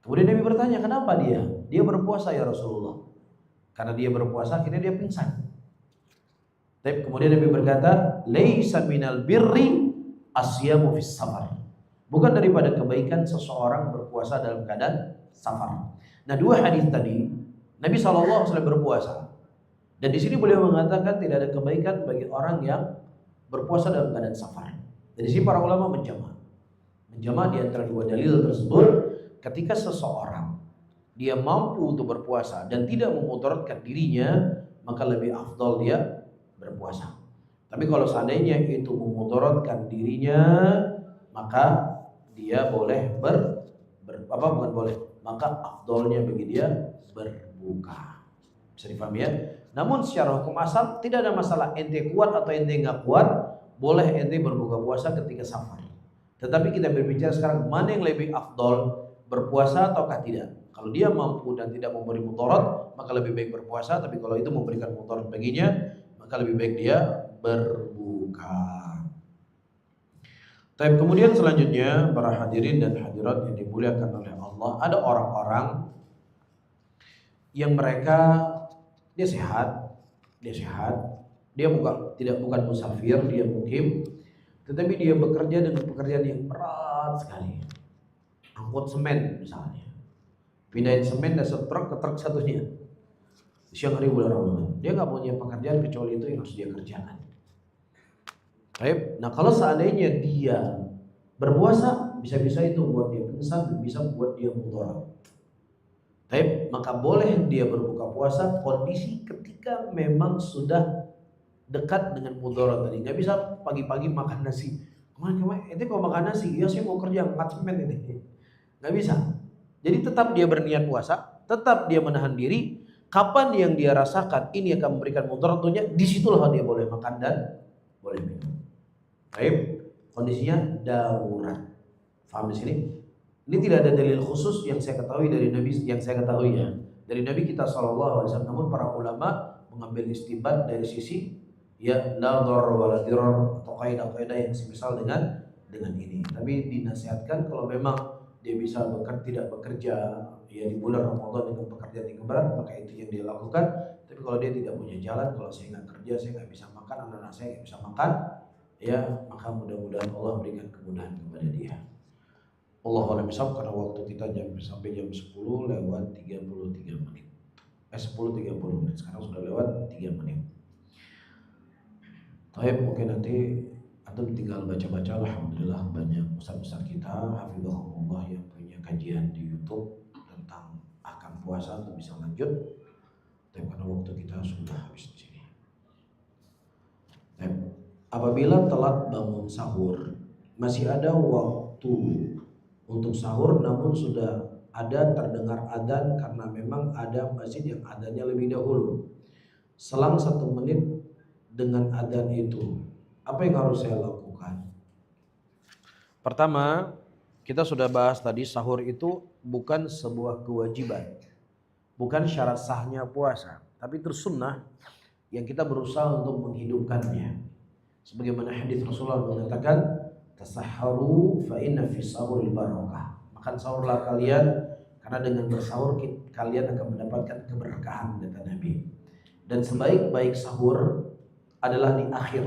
Kemudian Nabi bertanya, kenapa dia? Dia berpuasa ya Rasulullah. Karena dia berpuasa, akhirnya dia pingsan. Kemudian Nabi berkata, laisa minal birri asyamu fis safar. Bukan daripada kebaikan seseorang berpuasa dalam keadaan safar. Nah, dua hadis tadi, Nabi SAW berpuasa. Dan di sini beliau mengatakan tidak ada kebaikan bagi orang yang berpuasa dalam keadaan safar. Dan di sini para ulama menjama di antara dua dalil tersebut. Ketika seseorang dia mampu untuk berpuasa dan tidak memudaratkan dirinya, maka lebih afdal dia berpuasa. Tapi kalau seandainya itu memudaratkan dirinya, maka dia boleh maka afdalnya bagi dia berbuka. Bisa dipahami ya? Namun secara hukum asal tidak ada masalah ente kuat atau ente nggak kuat, boleh ente berbuka puasa ketika safar. Tetapi kita berbicara sekarang mana yang lebih afdal, berpuasa ataukah tidak. Kalau dia mampu dan tidak memberi mudarat, maka lebih baik berpuasa. Tapi kalau itu memberikan mudarat baginya, maka lebih baik dia berbuka. Tapi kemudian selanjutnya para hadirin dan hadirat yang dimuliakan oleh Allah, ada orang-orang yang mereka dia sehat, dia bukan musafir, dia mukim, tetapi dia bekerja dengan pekerjaan yang berat sekali. Angkut semen misalnya, pindahin semen dari truk ke truk satunya. Siang hari bulan Ramadan, dia nggak punya pekerjaan kecuali itu yang harus dia kerjakan. Baik, nah kalau seandainya dia berpuasa, bisa-bisa itu buat dia pingsan dan bisa buat dia mudarat. Baik, maka boleh dia berbuka puasa kondisi ketika memang sudah dekat dengan mudarat tadi. Nggak bisa pagi-pagi makan nasi. Kemarin itu kalau makan nasi, ya saya mau kerja angkat semen ini. Nggak bisa. Jadi tetap dia berniat puasa, tetap dia menahan diri. Kapan yang dia rasakan ini akan memberikan mudarat tentunya, disitulah dia boleh makan dan boleh minum. Baik, kondisinya darurat. Faham di sini? Ini tidak ada dalil khusus yang saya ketahui dari Nabi, ya. Dari Nabi kita SAW. Namun para ulama mengambil istinbat dari sisi ya la dharar wa la dirar atau kaidah-kaidah yang semisal dengan ini. Tapi dinasihatkan kalau memang dia bisa tidak bekerja ya di bulan Ramadan dengan pekerjaan yang berat, maka itu yang dia lakukan. Tapi kalau dia tidak punya jalan, kalau saya nggak kerja, saya nggak bisa makan, anak-anak saya nggak bisa makan, ya maka mudah-mudahan Allah berikan kemudahan kepada dia. Allahu a'lam bishawab, karena waktu kita sampai jam 10 lewat 33 menit. 10:30 menit. Sekarang sudah lewat 3 menit. Baik, mungkin nanti antum tinggal baca-baca. Alhamdulillah banyak ustaz-ustaz kita hafizahumullah yang punya kajian di YouTube tentang ahkam puasa untuk bisa lanjut. Tapi karena waktu kita sudah habis di sini. Apabila telat bangun sahur, masih ada waktu untuk sahur, namun sudah ada terdengar adzan karena memang ada masjid yang adzannya lebih dahulu. Selang 1 menit dengan adzan itu, apa yang harus saya lakukan? Pertama, kita sudah bahas tadi sahur itu bukan sebuah kewajiban, bukan syarat sahnya puasa, tapi tersunnah yang kita berusaha untuk menghidupkannya. Sebagaimana hadis Rasulullah mengatakan, tasahharu fa inna fi sahuril barakah. Makan sahurlah kalian karena dengan bersahur kalian akan mendapatkan keberkahan, kata Nabi. Dan sebaik-baik sahur adalah di akhir.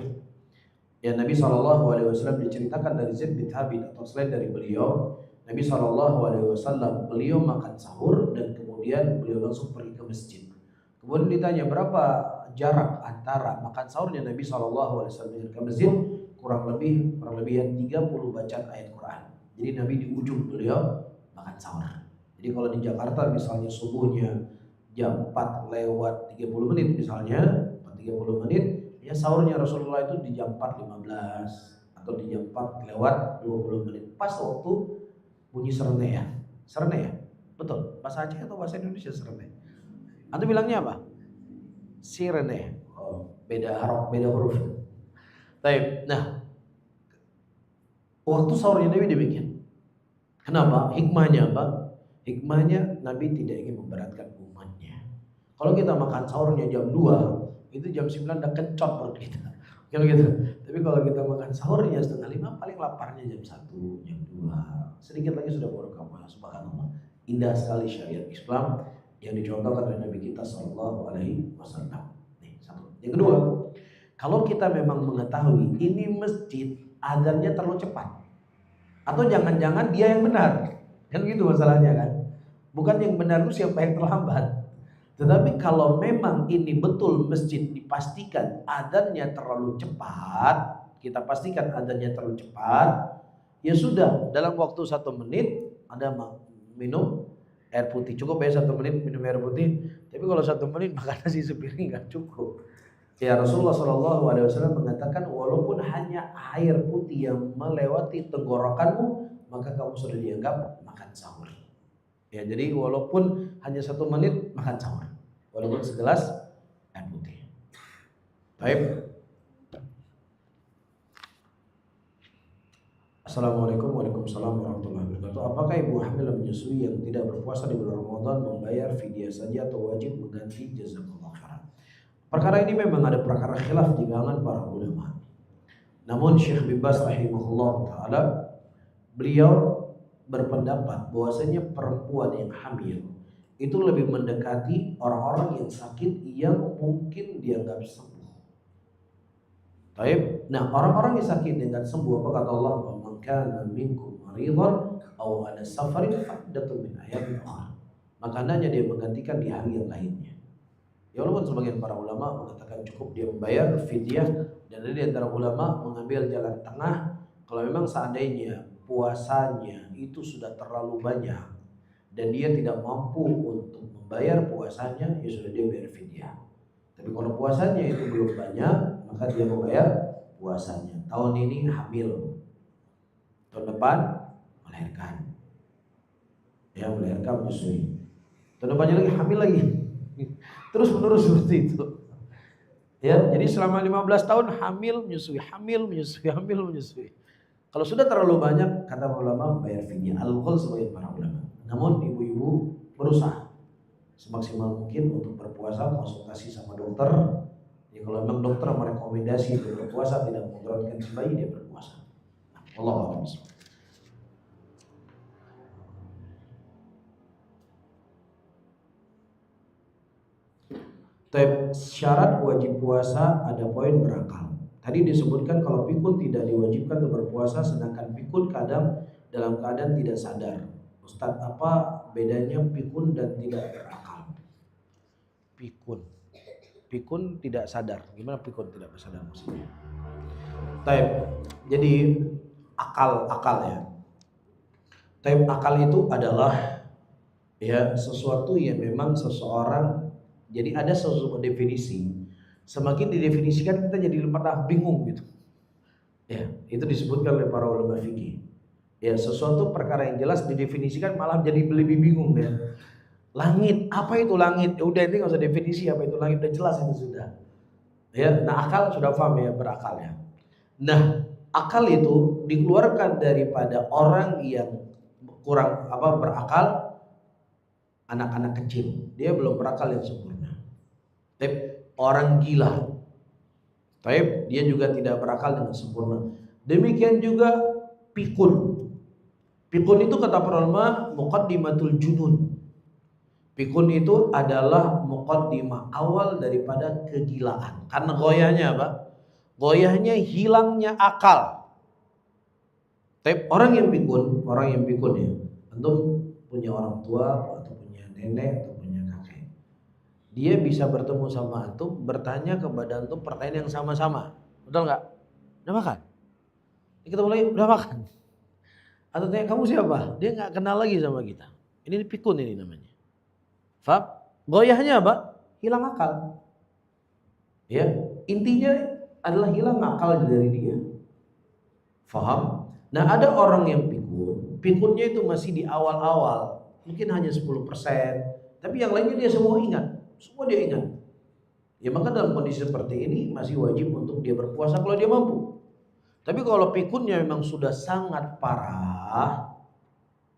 Ya, Nabi SAW diceritakan dari Zaid bin Thabit atau selain dari beliau, Nabi SAW beliau makan sahur dan kemudian beliau langsung pergi ke masjid. Kemudian ditanya berapa jarak antara makan sahurnya Nabi SAW dengan ke masjid, kurang lebih 30 bacaan ayat Quran. Jadi Nabi di ujung beliau makan sahur. Jadi kalau di Jakarta misalnya subuhnya jam 4 lewat 30 menit misalnya, 4:30 menit, ya sahurnya Rasulullah itu di jam 4:15 atau di jam 4 lewat 20 menit. Pas waktu bunyi serene ya. Serene ya? Betul. Bahasa Aceh atau bahasa Indonesia serene? Antum bilangnya apa? Sirene. Oh, beda huruf. Baik. Nah, waktu sahurnya Nabi demikian. Kenapa? Hikmahnya apa? Hikmahnya Nabi tidak ingin memberatkan umatnya. Kalau kita makan sahurnya jam 2, itu jam 9 udah kencot perut kita. Kan gitu. Tapi kalau kita makan sahurnya 4:30, paling laparnya jam 1, jam 2. Sedikit lagi sudah berbuka puasa. Subhanallah. Indah sekali syariat Islam yang dicontohkan oleh Nabi kita Shallallahu Alaihi Wasallam. Nih, satu. Yang kedua, kalau kita memang mengetahui ini masjid adzannya terlalu cepat, atau jangan-jangan dia yang benar, kan gitu masalahnya kan? Bukan yang benar itu siapa yang terlambat. Tetapi kalau memang ini betul masjid dipastikan adzannya terlalu cepat, kita pastikan adzannya terlalu cepat, ya sudah dalam waktu 1 menit Anda minum air putih, cukup ya 1 menit minum air putih. Tapi kalau 1 menit makan nasi sepiring nggak cukup. Ya Rasulullah Shallallahu Alaihi Wasallam mengatakan walaupun hanya air putih yang melewati tenggorokanmu maka kamu sudah dianggap makan sahur. Ya jadi walaupun hanya 1 menit makan sahur, walaupun segelas air putih. Baik. Assalamualaikum warahmatullahi wabarakatuh. Apakah ibu hamil menyusui yang tidak berpuasa di bulan Ramadan membayar fidyah saja atau wajib mengganti? Jazakallahu khairan. Perkara ini memang ada perkara khilaf di kalangan para ulama. Namun Syekh bin Baz rahimahullah taala beliau berpendapat bahwasanya perempuan yang hamil itu lebih mendekati orang-orang yang sakit yang mungkin dianggap sembuh. Baik. Nah, orang-orang yang sakit dengan sembuh, apa kata Allah? "Wa man kana minkum maridan aw ala safarin fa'iddatun min ayamin ukhra." Maka hendaknya dia menggantikan di hari yang lainnya. Ya walaupun sebagian para ulama mengatakan cukup dia membayar fidyah, dan ada di antara ulama mengambil jalan tengah. Kalau memang seandainya puasanya itu sudah terlalu banyak dan dia tidak mampu untuk membayar puasanya, ya sudah dia bayar fidyah. Tapi kalau puasanya itu belum banyak, maka dia membayar puasanya. Tahun ini hamil, tahun depan melahirkan, ya melahirkan menyusui, tahun depannya lagi hamil lagi, terus menerus seperti itu. Ya, jadi selama 15 tahun hamil menyusui, hamil menyusui, hamil menyusui. Kalau sudah terlalu banyak, kata ulama bayar fidyah. Al-qaul sebagian para ulama. Namun ibu-ibu berusaha semaksimal mungkin untuk berpuasa, konsultasi sama dokter. Ya kalau memang dokter merekomendasi untuk berpuasa tidak memudaratkan si bayi, dia berpuasa. Allahu a'lam. Syarat wajib puasa ada poin berakal. Tadi disebutkan kalau pikun tidak diwajibkan untuk berpuasa, sedangkan pikun kadang dalam keadaan tidak sadar. Ustadz, apa bedanya pikun dan tidak berakal? Pikun tidak sadar. Gimana pikun tidak sadar maksudnya? Jadi akal ya. Akal itu adalah ya sesuatu yang memang seseorang, jadi ada sesuatu definisi. Semakin didefinisikan kita jadi bingung gitu. Ya, itu disebutkan oleh para ulama fikih. Ya, sesuatu perkara yang jelas didefinisikan malah jadi lebih bingung ya. Langit, apa itu langit? Ya udah, ini nggak usah definisi apa itu langit, udah jelas itu sudah. Ya, nah akal sudah paham ya, berakal ya. Nah, akal itu dikeluarkan daripada orang yang kurang berakal, anak-anak kecil. Dia belum berakal yang sempurna. Orang gila, dia juga tidak berakal dengan sempurna. Demikian juga pikun. Pikun itu kata para ulama muqaddimatul junun. Pikun itu adalah muqaddimah awal daripada kegilaan. Karena goyahnya apa? Goyahnya hilangnya akal. Orang yang pikun ya, antum punya orang tua atau punya nenek atau punya kakek. Dia bisa bertemu sama antum, bertanya kepada antum pertanyaan yang sama-sama. Betul nggak? Udah makan? Kita mulai, udah makan? Atau tanya, kamu siapa? Dia nggak kenal lagi sama kita. Ini pikun ini namanya. Faham? Goyahnya apa? Hilang akal. Ya, intinya adalah hilang akal dari dia. Faham? Nah, ada orang yang pikun. Pikunnya itu masih di awal-awal. Mungkin hanya 10%. Tapi yang lainnya dia semua ingat. Semua dia ingat. Ya maka dalam kondisi seperti ini masih wajib untuk dia berpuasa kalau dia mampu. Tapi kalau pikunnya memang sudah sangat parah,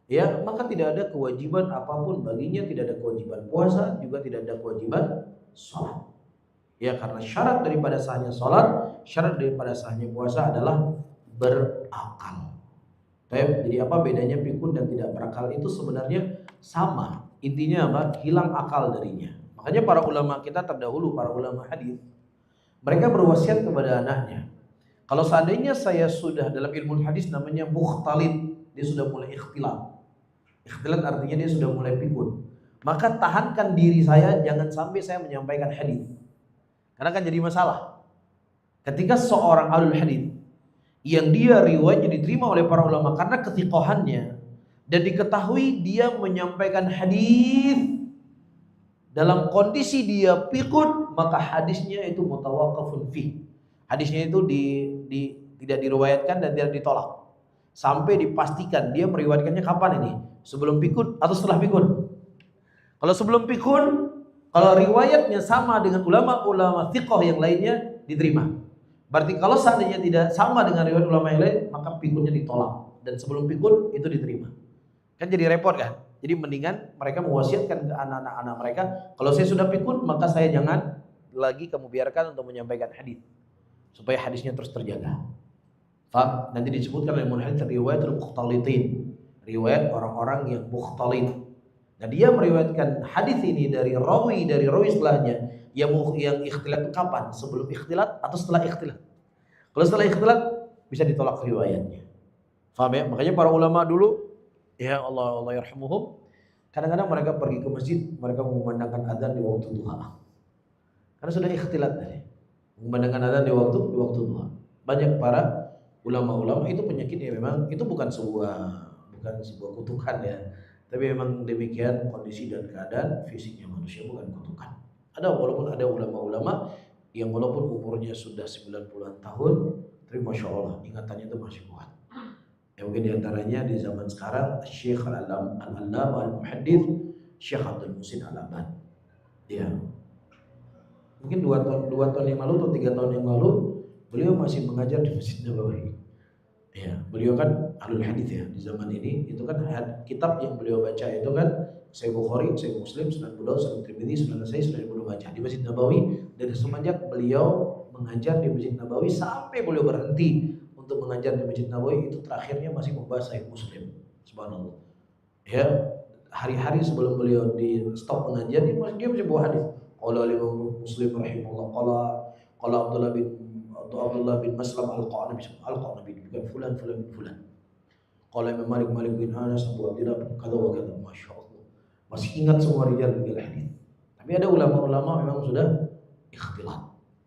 ya maka tidak ada kewajiban apapun baginya, tidak ada kewajiban puasa, juga tidak ada kewajiban sholat. Ya, karena syarat daripada sahnya sholat, syarat daripada sahnya puasa adalah berakal. Jadi apa bedanya pikun dan tidak berakal itu sebenarnya sama. Intinya apa? Hilang akal darinya. Makanya para ulama kita terdahulu, para ulama hadis, mereka berwasiat kepada anaknya. Kalau seandainya saya sudah dalam ilmu hadis namanya mukhtalid, dia sudah mulai ikhtilat. Ikhtilat artinya dia sudah mulai pikun. Maka tahankan diri saya, jangan sampai saya menyampaikan hadis. Karena kan jadi masalah. Ketika seorang ahlul hadis yang dia riwayatnya diterima oleh para ulama karena kethiqahannya dan diketahui dia menyampaikan hadis dalam kondisi dia pikun, maka hadisnya itu mutawaqqafun fi. Hadisnya itu tidak diriwayatkan dan tidak ditolak. Sampai dipastikan dia meriwayatkannya kapan ini? Sebelum pikun atau setelah pikun? Kalau sebelum pikun, kalau riwayatnya sama dengan ulama-ulama thiqah yang lainnya diterima. Berarti kalau seandainya tidak sama dengan riwayat ulama yang lain, maka pikunnya ditolak. Dan sebelum pikun itu diterima. Kan jadi repot kan? Jadi mendingan mereka mewasiatkan ke anak-anak mereka, kalau saya sudah pikun maka saya jangan lagi kamu biarkan untuk menyampaikan hadis. Supaya hadisnya terus terjaga. Faham? Nanti disebutkan oleh hadis riwayatul mukhtalitin. Riwayat orang-orang yang mukhtalid. Nah, dia meriwayatkan hadis ini dari rawi setelahnya yang ikhtilat kapan? Sebelum ikhtilat atau setelah ikhtilat? Kalau setelah ikhtilat bisa ditolak riwayatnya. Faham ya? Makanya para ulama dulu, ya Allah yarhamuhum, kadang-kadang mereka pergi ke masjid, mereka memandangkan adzan di waktu duha. Karena sudah ikhtilat tadi. Memandangkan adzan di waktu duha. Banyak para ulama-ulama itu penyakitnya memang itu bukan sebuah kutukan ya. Tapi memang demikian kondisi dan keadaan fisiknya manusia, bukan kutukan. Walaupun ada ulama-ulama yang walaupun umurnya sudah 90-an tahun, tapi Masya Allah ingatannya itu masih kuat. Ya, mungkin diantaranya di zaman sekarang Syekh Al-Allamah Al-Muhaddits Syekh Abdul Muhsin Al-Abbad. Ya. Mungkin 2 tahun yang lalu atau 3 tahun yang lalu beliau masih mengajar di Masjid Nabawi. Ya, beliau kan ahlul hadis ya di zaman ini. Itu kan kitab yang beliau baca itu kan Sahih Bukhari, Sahih Muslim, Sunan Abu Daud, Sunan Tirmidzi, Sunan Nasa'i, sudah beliau baca di Masjid Nabawi. Dan semenjak beliau mengajar di Masjid Nabawi sampai beliau berhenti untuk mengajar di Masjid Nabawi, itu terakhirnya masih membahas Sahih Muslim. Subhanallah. Ya, hari-hari sebelum beliau di stop mengajar dia masih bawa hadis. Qala Imam Muslim rahimahullah, qala Abdullah bin Maslam al-Qanabi bukan fulan bin fulan. Qala Imam Malik bin Anas, Abu Abdillah bin kada wa kada. Masya Allah, masih ingat semua rijal hadis. Tapi ada ulama-ulama memang sudah ikhtilat.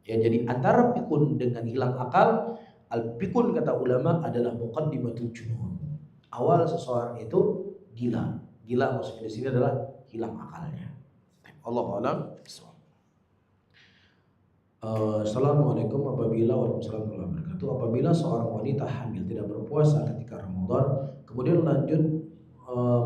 Ya, jadi antara pikun dengan hilang akal, al-pikun kata ulama adalah muqaddimatul junun. Awal seseorang itu gila. Gila maksudnya di sini adalah hilang akalnya. Allah a'lam. Assalamualaikum Waalaikumsalam warahmatullahi wabarakatuh. Apabila seorang wanita hamil tidak berpuasa ketika Ramadan, kemudian lanjut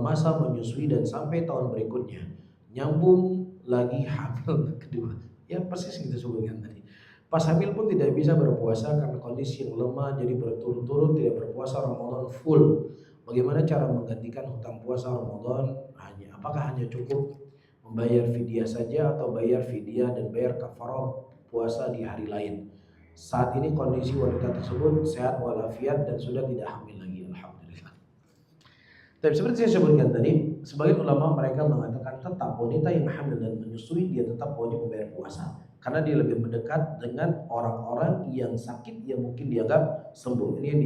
masa menyusui dan sampai tahun berikutnya nyambung lagi hamil kedua, ya persis kita sebutkan tadi. Pas hamil pun tidak bisa berpuasa karena kondisi yang lemah, jadi berturut-turut tidak berpuasa Ramadan full. Bagaimana cara menggantikan hutang puasa Ramadan? Apakah hanya cukup membayar fidyah saja atau bayar fidyah dan bayar kafarah puasa di hari lain? Saat ini kondisi wanita tersebut sehat walafiat dan sudah tidak hamil lagi, alhamdulillah. Tapi seperti saya sebutkan tadi, sebagian ulama mereka mengatakan tetap wanita yang hamil dan menyusui dia tetap wajib membayar puasa karena dia lebih mendekat dengan orang-orang yang sakit yang mungkin dianggap sembuh. Ini yang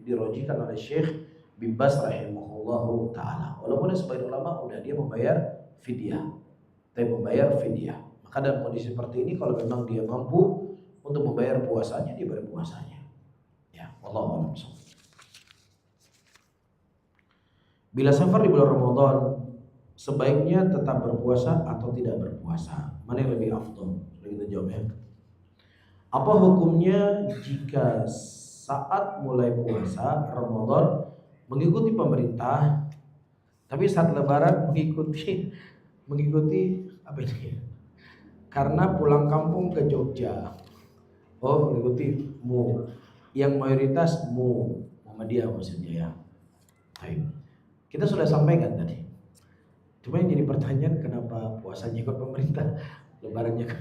dirojikan oleh Syekh bin Baz rahimahullahu taala. Walaupun sebagian ulama udah dia membayar fidyah, maka dalam kondisi seperti ini kalau memang dia mampu untuk membayar puasanya, dia bayar puasanya. Ya, wallahu a'lam. Bila safar di bulan Ramadan, sebaiknya tetap berpuasa atau tidak berpuasa? Mana yang lebih afdal? Sudah kita jawab ya. Apa hukumnya jika saat mulai puasa Ramadan mengikuti pemerintah, tapi saat Lebaran mengikuti apa ini? Karena pulang kampung ke Jogja. Oh, mengikuti mu. Yang mayoritas Muhammadiyah maksudnya ya. Baik. Kita sudah sampaikan tadi. Cuma yang jadi pertanyaan, kenapa puasanya ikut pemerintah, lebarannya ke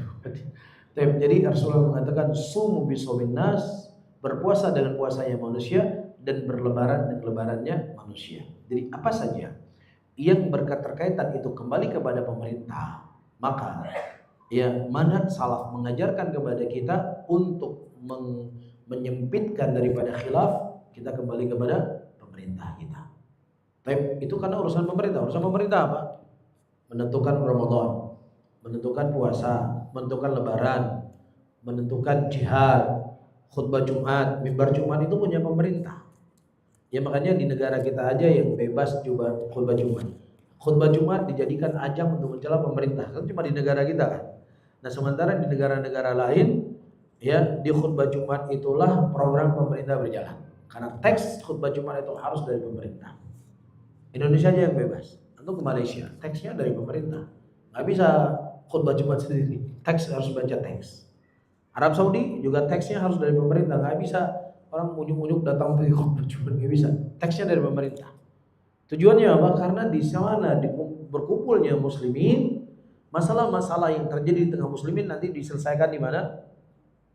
Jadi Rasulullah mengatakan sumu bisawmin nas, berpuasa dengan puasanya manusia dan berlebaran dengan lebarannya manusia. Jadi apa saja yang berketerkaitan itu kembali kepada pemerintah, maka ya manhaj salaf mengajarkan kepada kita untuk menyempitkan daripada khilaf, kita kembali kepada pemerintah kita. Itu karena urusan pemerintah. Urusan pemerintah apa? Menentukan Ramadan, menentukan puasa, menentukan lebaran, menentukan jihad, khutbah Jumat, mimbar Jumat itu punya pemerintah. Ya makanya di negara kita aja yang bebas coba khutbah Jumat. Khutbah Jumat dijadikan ajang untuk mencela pemerintah. Kan cuma di negara kita kan. Nah sementara di negara-negara lain ya di khutbah Jumat itulah program pemerintah berjalan. Karena teks khutbah Jumat itu harus dari pemerintah. Indonesia aja yang bebas. Untuk ke Malaysia, teksnya dari pemerintah. Nggak bisa khutbah Jumat sendiri. Teks harus baca teks. Arab Saudi juga teksnya harus dari pemerintah. Nggak bisa orang unyuk-unyuk datang ke khutbah Jumat, nggak bisa. Teksnya dari pemerintah. Tujuannya apa? Karena di sana berkumpulnya muslimin, masalah-masalah yang terjadi di tengah muslimin nanti diselesaikan di mana?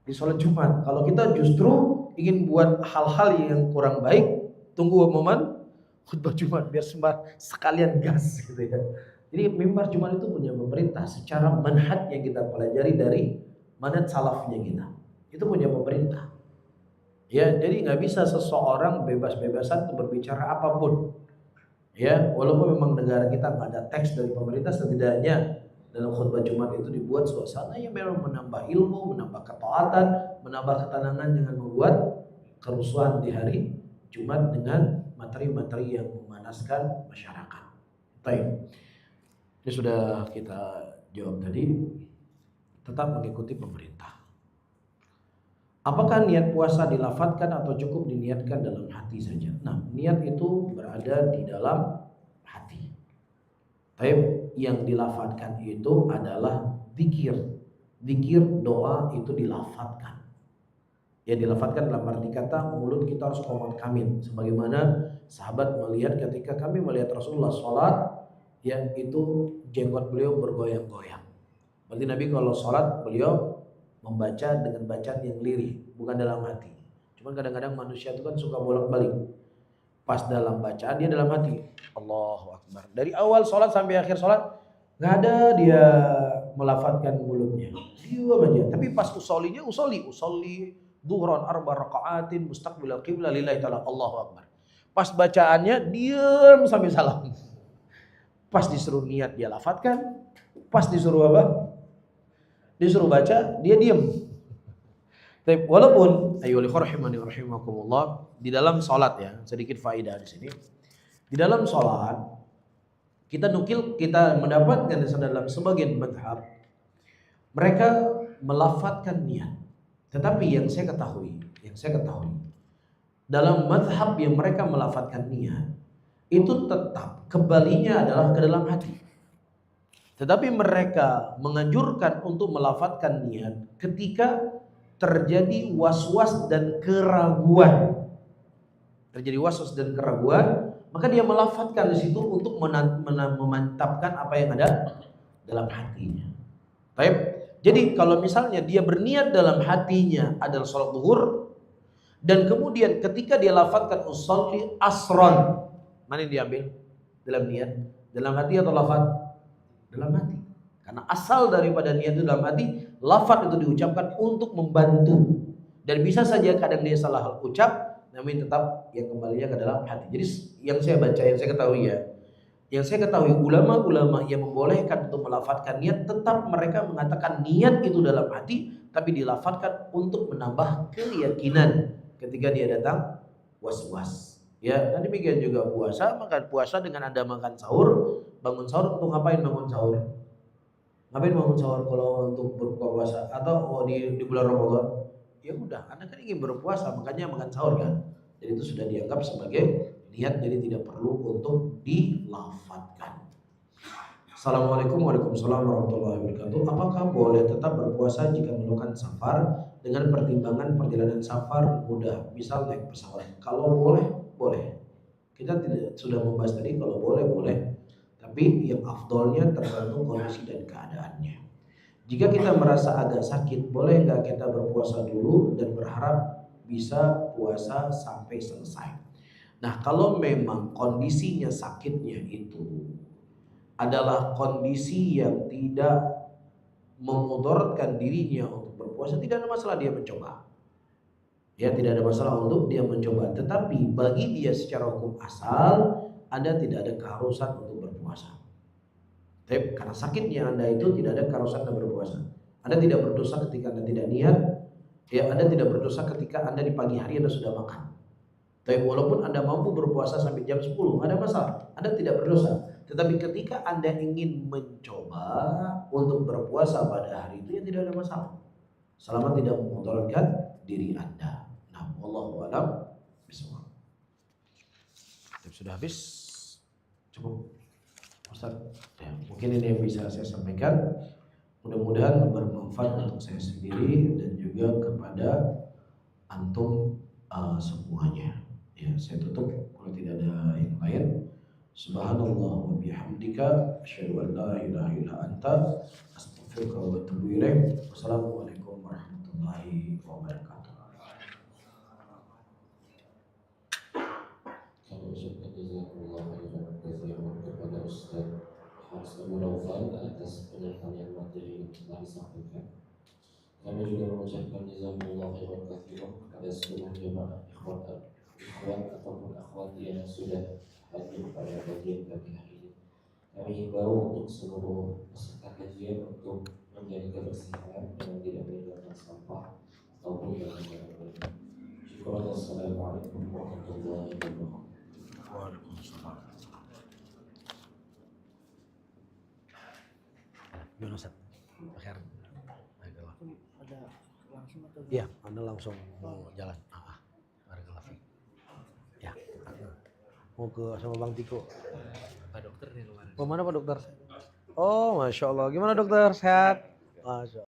Di sholat Jumat. Kalau kita justru ingin buat hal-hal yang kurang baik, tunggu momen khutbah Jumat biar sekalian gas gitu ya. Jadi mimbar Jumat itu punya pemerintah secara manhaj yang kita pelajari dari manhaj salafnya kita. Itu punya pemerintah. Ya, jadi nggak bisa seseorang bebas-bebasan untuk berbicara apapun. Ya, walaupun memang negara kita nggak ada teks dari pemerintah, setidaknya dalam khutbah Jumat itu dibuat suasana yang memang menambah ilmu, menambah ketaatan, menambah ketenangan dengan membuat kerusuhan di hari Jumat dengan materi-materi yang memanaskan masyarakat. Baik. Ini sudah kita jawab tadi. Tetap mengikuti pemerintah. Apakah niat puasa dilafadzkan atau cukup diniatkan dalam hati saja? Nah, niat itu berada di dalam hati. Tapi yang dilafadzkan itu adalah zikir. Zikir doa itu dilafadzkan. Ya dilafadzkan dalam arti kata mulut kita harus qomat kamit. Sebagaimana sahabat melihat ketika kami melihat Rasulullah sholat, ya itu jenggot beliau bergoyang-goyang. Berarti Nabi kalau sholat beliau membaca dengan bacaan yang lirih, bukan dalam hati. Cuman kadang-kadang manusia itu kan suka bolak-balik. Pas dalam bacaan dia dalam hati. Allahu Akbar. Dari awal sholat sampai akhir sholat nggak ada dia melafadzkan mulutnya. Diam aja. Tapi pas usolli duhran arba raka'atin mustaqbilal qiblah lillahi ta'ala. Allahu Akbar. Pas bacaannya diam sampai salam. Pas disuruh niat dia lafadzkan. Pas disuruh apa? Disuruh baca, dia diam. Tapi walaupun ayyuhal rahimani rahimakumullah, di dalam salat ya, sedikit faedah di sini. Di dalam salat kita mendapatkan dalam sebagian madhab mereka melafadzkan niat. Tetapi yang saya ketahui dalam madhab yang mereka melafadzkan niat itu tetap kembalinya adalah ke dalam hati. Tetapi mereka menganjurkan untuk melafadzkan niat ketika terjadi was-was dan keraguan. Maka dia melafadzkan di situ untuk memantapkan apa yang ada dalam hatinya. Baik. Jadi kalau misalnya dia berniat dalam hatinya adalah sholat zuhur dan kemudian ketika dia lafadzkan usolli asron, mana yang diambil? Dalam niat, dalam hati atau lafadz? Dalam hati. Karena asal daripada niat itu dalam hati, lafadz itu diucapkan untuk membantu. Dan bisa saja kadang dia salah ucap, namun tetap yang kembalinya ke dalam hati. Jadi yang saya baca, yang saya ketahui ulama-ulama yang membolehkan untuk melafadzkan niat, tetap mereka mengatakan niat itu dalam hati, tapi dilafadzkan untuk menambah keyakinan ketika dia datang was-was. Ya, dan demikian juga puasa, makan puasa dengan Anda makan sahur, bangun sahur untuk ngapain bangun sahur? Ngapain bangun sahur kalau untuk berbuka puasa atau di bulan Ramadan? Ya udah, Anda kan ingin berpuasa, makanya makan sahur kan. Jadi itu sudah dianggap sebagai niat, jadi tidak perlu untuk dilafadzkan. Assalamualaikum warahmatullahi wabarakatuh. Apakah boleh tetap berpuasa jika melakukan safar dengan pertimbangan perjalanan safar mudah, misal naik pesawat? Kalau boleh. Kita sudah membahas tadi kalau boleh. Tapi yang afdolnya tergantung kondisi dan keadaannya. Jika kita merasa agak sakit, boleh nggak kita berpuasa dulu dan berharap bisa puasa sampai selesai? Nah, kalau memang kondisinya sakitnya itu adalah kondisi yang tidak memudaratkan dirinya untuk berpuasa, tidak ada masalah dia mencoba. Ya, tidak ada masalah untuk dia mencoba. Tetapi bagi dia secara hukum asal, Anda tidak ada keharusan untuk berpuasa. Tapi karena sakitnya Anda itu tidak ada keharusan Anda berpuasa. Anda tidak berdosa ketika Anda tidak niat. Ya, Anda tidak berdosa ketika Anda di pagi hari Anda sudah makan. Tapi walaupun Anda mampu berpuasa sampai jam 10, nggak ada masalah. Anda tidak berdosa. Tetapi ketika Anda ingin mencoba untuk berpuasa pada hari itu, ya tidak ada masalah. Selama tidak memudaratkan diri Anda. Nah, wallahu a'lam bishawab. Sudah habis? Cukup, Ustaz. Ya, mungkin ini yang bisa saya sampaikan. Mudah-mudahan bermanfaat untuk saya sendiri dan juga kepada antum semuanya. Ya, saya tutup kalau tidak ada yang lain. Subhanallah wa bihamdika asyhadu an la ilaha illa anta astaghfiruka wa atubu ilaik. Wassalamualaikum warahmatullahi wabarakatuh. Kami ucapkan jazakumullah khairan katsiran kepada Ustaz Haris Abu Naufal atas penyampaian materi yang telah disampaikan. Kami juga mengucapkan jazakumullah khairan katsiran kepada seluruh jemaah ikhwan ataupun akhwat yang sudah hadir pada kajian pagi hari ini. Kami himbau untuk seluruh peserta kajian untuk menjaga kebersihan dengan tidak meninggalkan sampah ataupun barang-barang lain. Syukur. Assalamualaikum warahmatullahi wabarakatuh. Waalaikumsalam. Gimana Ustaz? Akhir. Ada langsung atau? Iya, Anda langsung mau jalan. Barakallahu fiik. Ya. Mau ke sama Bang Tiko. Pak dokter nih kemarin. Mana Pak Dokter? Oh, Masya Allah. Gimana dokter? Sehat? Masya Allah.